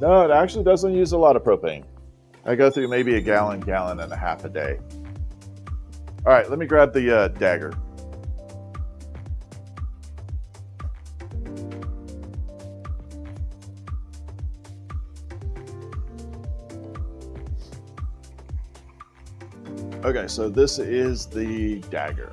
No, it actually doesn't use a lot of propane. I go through maybe a gallon and a half a day. All right, let me grab the dagger. Okay, so this is the dagger.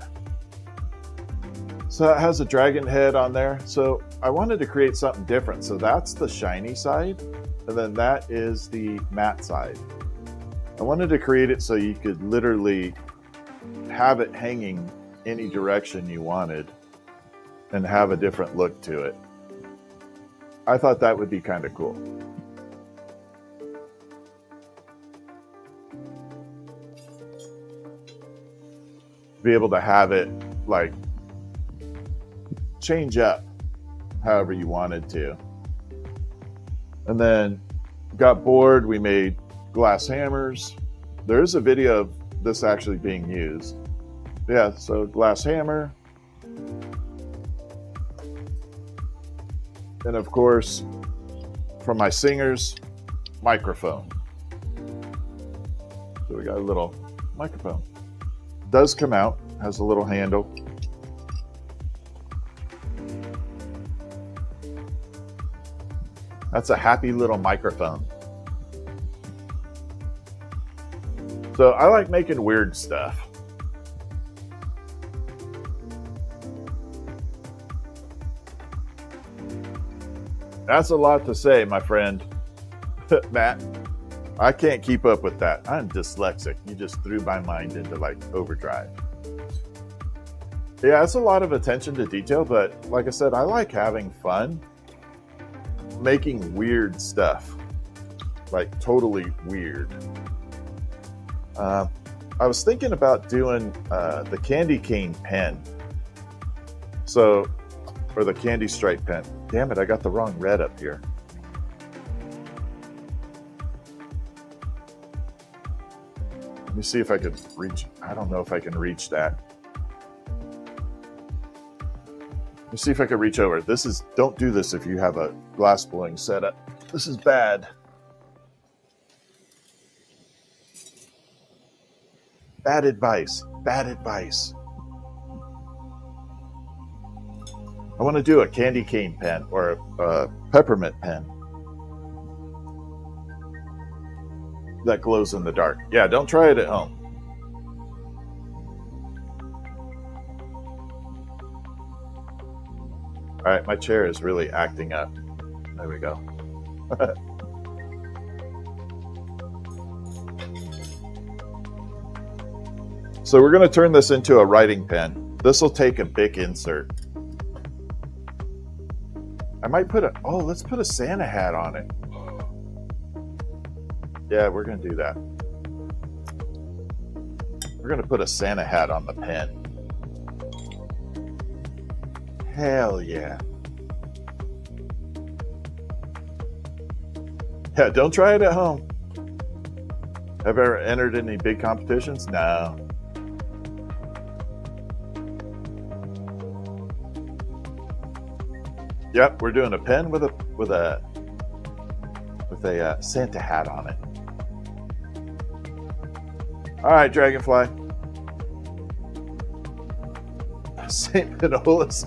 So it has a dragon head on there. So I wanted to create something different. So that's the shiny side, and then that is the matte side. I wanted to create it so you could literally have it hanging any direction you wanted and have a different look to it. I thought that would be kind of cool. Be able to have it like change up however you wanted to. And then got bored, we made glass hammers. There is a video of this actually being used. Yeah, so glass hammer. And of course, from my singers, microphone. So we got a little microphone. Does come out, has a little handle. That's a happy little microphone. So I like making weird stuff. That's a lot to say, my friend. Matt, I can't keep up with that. I'm dyslexic. You just threw my mind into like overdrive. Yeah, it's a lot of attention to detail, but like I said, I like having fun making weird stuff. Like totally weird. I was thinking about doing the candy cane pen. So, or the candy stripe pen. Damn it, I got the wrong red up here. Let me see if I could reach. I don't know if I can reach that. Let me see if I can reach over. This is, don't do this if you have a glass blowing setup. This is bad. Bad advice. Bad advice. I want to do a candy cane pen or a peppermint pen that glows in the dark. Yeah, don't try it at home. All right, my chair is really acting up. There we go. So we're going to turn this into a writing pen. This will take a big insert. I might put let's put a Santa hat on it. Yeah, we're going to do that. We're going to put a Santa hat on the pen. Hell yeah. Yeah, don't try it at home. Have ever entered any big competitions? No. Yep, we're doing a pen with a Santa hat on it. All right, Dragonfly. St. Manola's.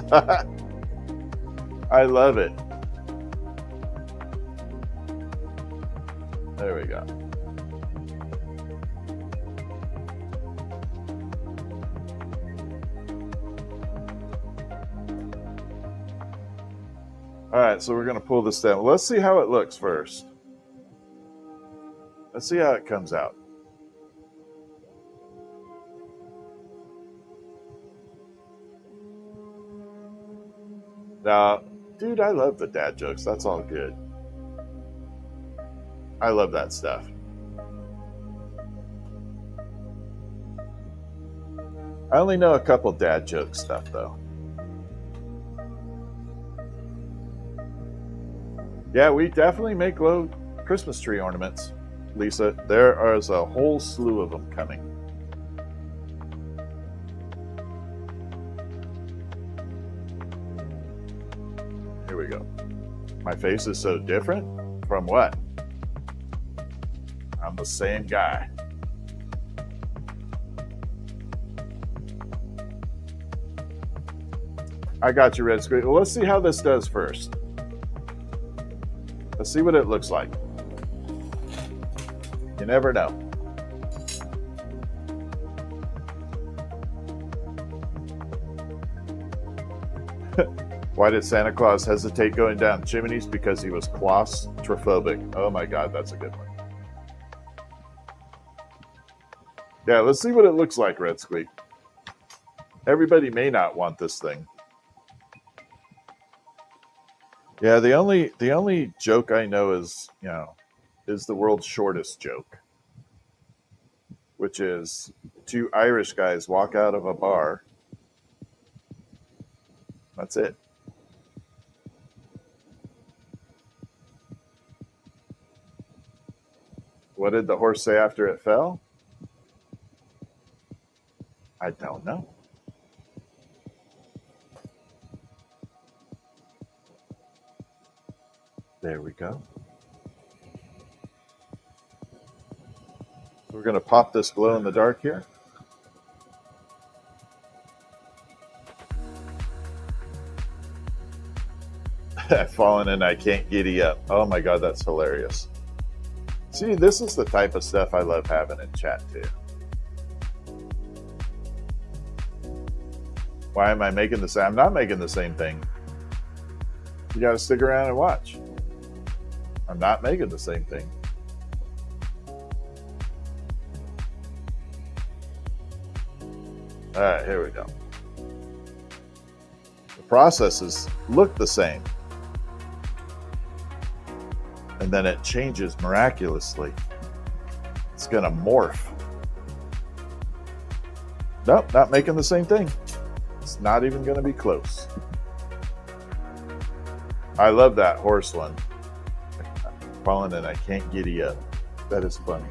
I love it. There we go. All right, so we're going to pull this down. Let's see how it looks first. Let's see how it comes out. Now, dude, I love the dad jokes. That's all good. I love that stuff. I only know a couple dad joke stuff, though. Yeah, we definitely make glow Christmas tree ornaments, Lisa. There is a whole slew of them coming. Here we go. My face is so different from what? I'm the same guy. I got you, Red Squid. Well, let's see how this does first. Let's see what it looks like. You never know. Why did Santa Claus hesitate going down chimneys? Because he was claustrophobic. Oh my God, that's a good one. Yeah, let's see what it looks like, Red Squeak. Everybody may not want this thing. Yeah, the only joke I know is the world's shortest joke, which is two Irish guys walk out of a bar. That's it. What did the horse say after it fell? I don't know. There we go. We're going to pop this glow in the dark here. I've fallen and I can't giddy up. Oh my God, that's hilarious. See, this is the type of stuff I love having in chat too. Why am I making the same? I'm not making the same thing. You got to stick around and watch. I'm not making the same thing. All right, here we go. The processes look the same. And then it changes miraculously. It's going to morph. Nope, not making the same thing. It's not even going to be close. I love that horse one. Falling and I can't giddy up. That is funny.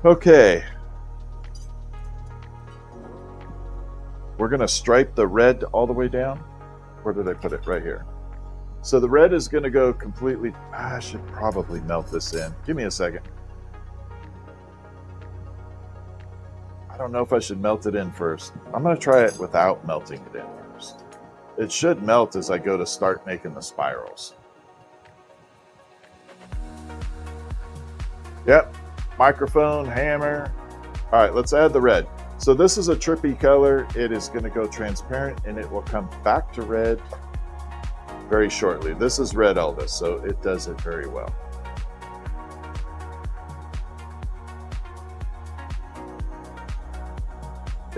Okay. We're going to stripe the red all the way down. Where did I put it? Right here. So the red is going to go completely... I should probably melt this in. Give me a second. I don't know if I should melt it in first. I'm going to try it without melting it in first. It should melt as I go to start making the spirals. Yep. Microphone, hammer. All right, let's add the red. So this is a trippy color. It is going to go transparent and it will come back to red very shortly. This is red Elvis, so it does it very well.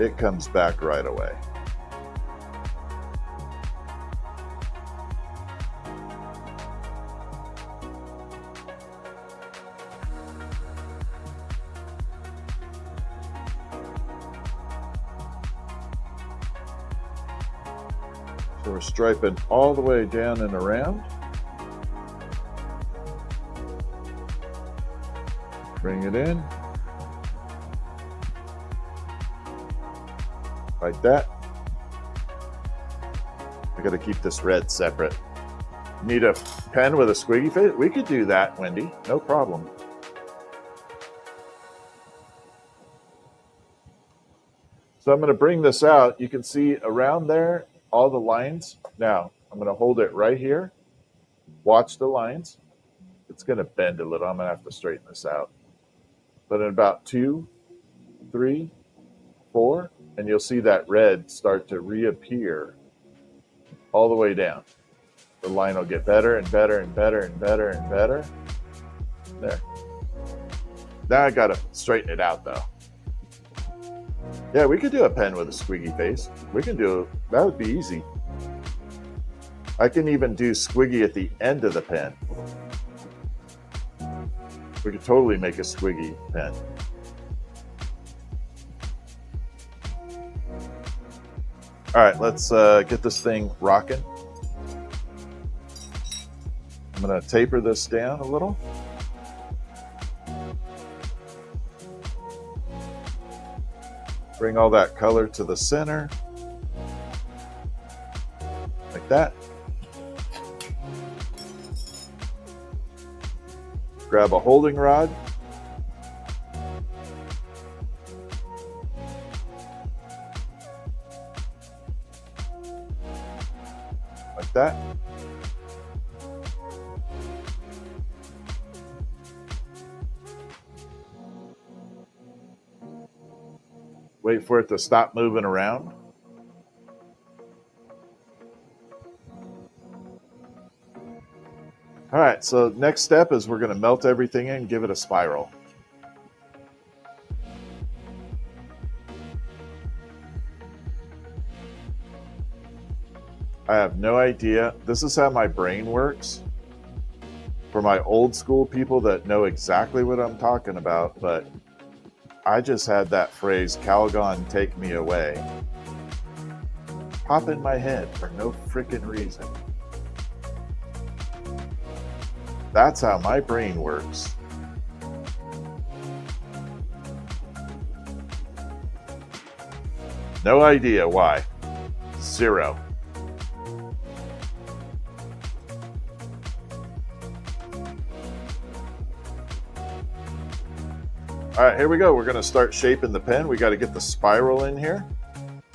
It comes back right away. So we're striping all the way down and around. Bring it in. Like that. I gotta keep this red separate. Need a pen with a squiggy face? We could do that, Wendy. No problem. So I'm gonna bring this out. You can see around there, all the lines. Now, I'm gonna hold it right here. Watch the lines. It's gonna bend a little. I'm gonna have to straighten this out. But in about 2, 3, 4, and you'll see that red start to reappear all the way down. The line will get better and better and better and better and better. There. Now I gotta straighten it out though. Yeah, we could do a pen with a squiggy face. We can do, that would be easy. I can even do squiggy at the end of the pen. We could totally make a squiggy pen. All right, let's get this thing rocking. I'm gonna taper this down a little. Bring all that color to the center, like that. Grab a holding rod. Like that. Wait for it to stop moving around. All right, so next step is we're going to melt everything in and give it a spiral. I have no idea. This is how my brain works. For my old school people that know exactly what I'm talking about, but I just had that phrase, Calgon, take me away, pop in my head for no freaking reason. That's how my brain works. No idea why. Zero. All right, here we go. We're going to start shaping the pen. We got to get the spiral in here.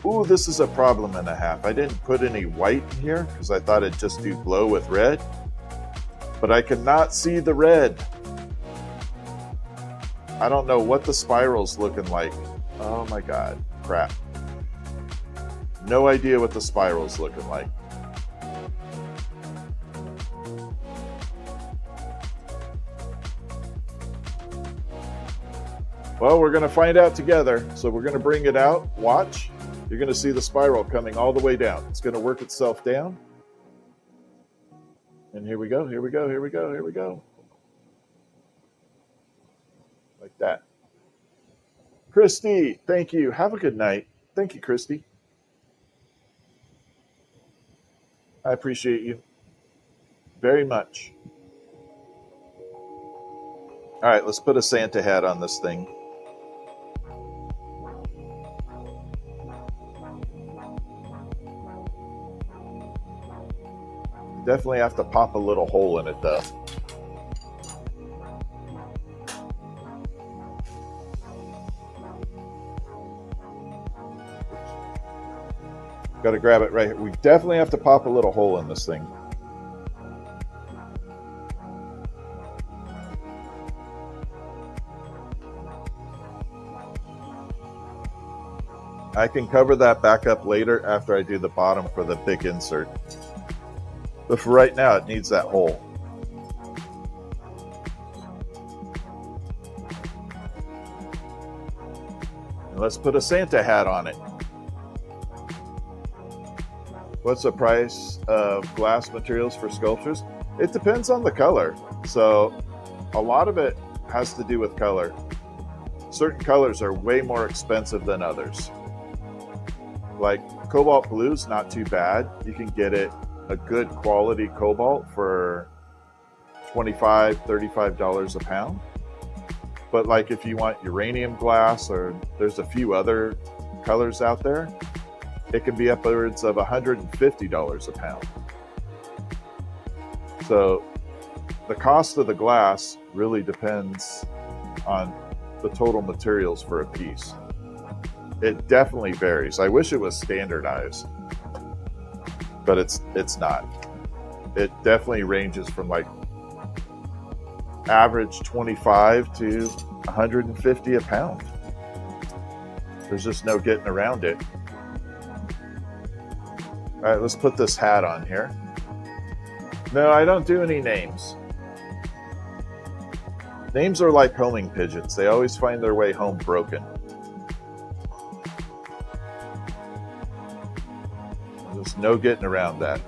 Ooh, this is a problem and a half. I didn't put any white in here because I thought it'd just do glow with red. But I cannot see the red. I don't know what the spiral's looking like. Oh my God, crap. No idea what the spiral's looking like. Well, we're going to find out together. So we're going to bring it out. Watch. You're going to see the spiral coming all the way down. It's going to work itself down. And here we go, here we go, here we go, here we go. Like that. Christy, thank you. Have a good night. Thank you, Christy. I appreciate you very much. All right, let's put a Santa hat on this thing. Definitely have to pop a little hole in it though. Got to grab it right here. We definitely have to pop a little hole in this thing. I can cover that back up later after I do the bottom for the big insert. But for right now, it needs that hole. And let's put a Santa hat on it. What's the price of glass materials for sculptures? It depends on the color. So a lot of it has to do with color. Certain colors are way more expensive than others. Like cobalt blue is not too bad. You can get it a good quality cobalt for $25, $35 a pound. But like if you want uranium glass, or there's a few other colors out there, it can be upwards of $150 a pound. So the cost of the glass really depends on the total materials for a piece. It definitely varies. I wish it was standardized, but it's not. It definitely ranges from like average 25 to 150 a pound. There's just no getting around it. All right, let's put this hat on here. No, I don't do any names. Names are like homing pigeons. They always find their way home broken. There's no getting around that.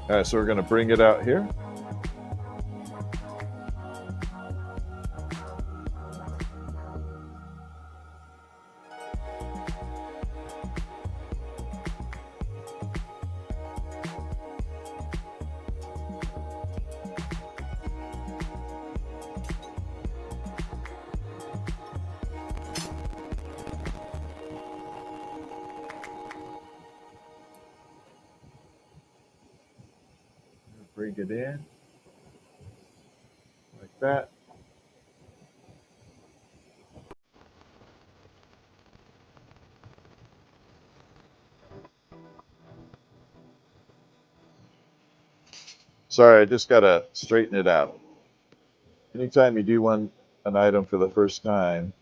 All right, so we're going to bring it out here. Bring it in like that. Sorry, I just got to straighten it out. Anytime you do an item for the first time,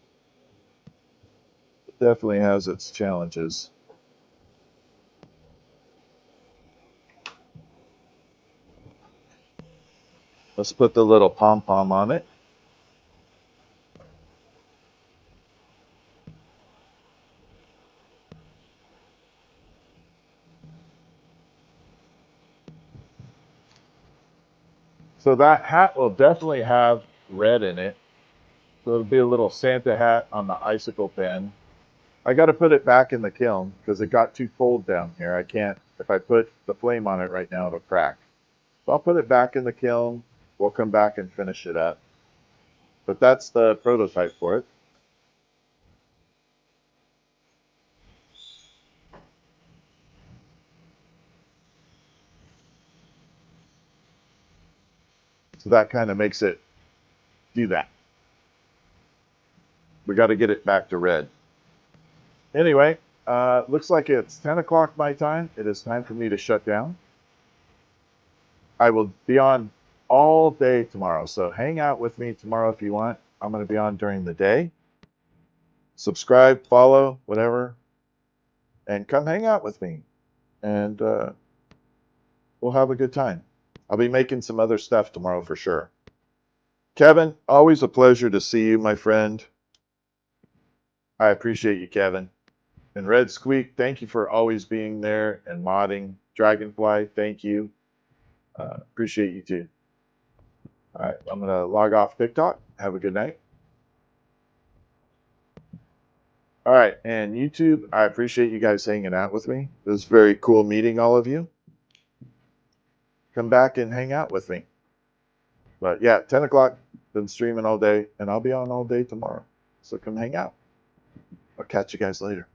it definitely has its challenges. Let's put the little pom-pom on it. So that hat will definitely have red in it. So it'll be a little Santa hat on the icicle pen. I got to put it back in the kiln because it got too cold down here. I can't, if I put the flame on it right now, it'll crack. So I'll put it back in the kiln. We'll come back and finish it up. But that's the prototype for it. So that kind of makes it do that. We got to get it back to red. Anyway, looks like it's 10 o'clock my time. It is time for me to shut down. I will be on all day tomorrow. So hang out with me tomorrow if you want. I'm going to be on during the day. Subscribe, follow, whatever, and come hang out with me. And we'll have a good time. I'll be making some other stuff tomorrow for sure. Kevin, always a pleasure to see you, my friend. I appreciate you, Kevin. And Red Squeak, thank you for always being there and modding. Dragonfly, thank you. Appreciate you too. All right, I'm going to log off TikTok. Have a good night. All right, and YouTube, I appreciate you guys hanging out with me. It was very cool meeting all of you. Come back and hang out with me. But yeah, 10 o'clock, been streaming all day, and I'll be on all day tomorrow. So come hang out. I'll catch you guys later.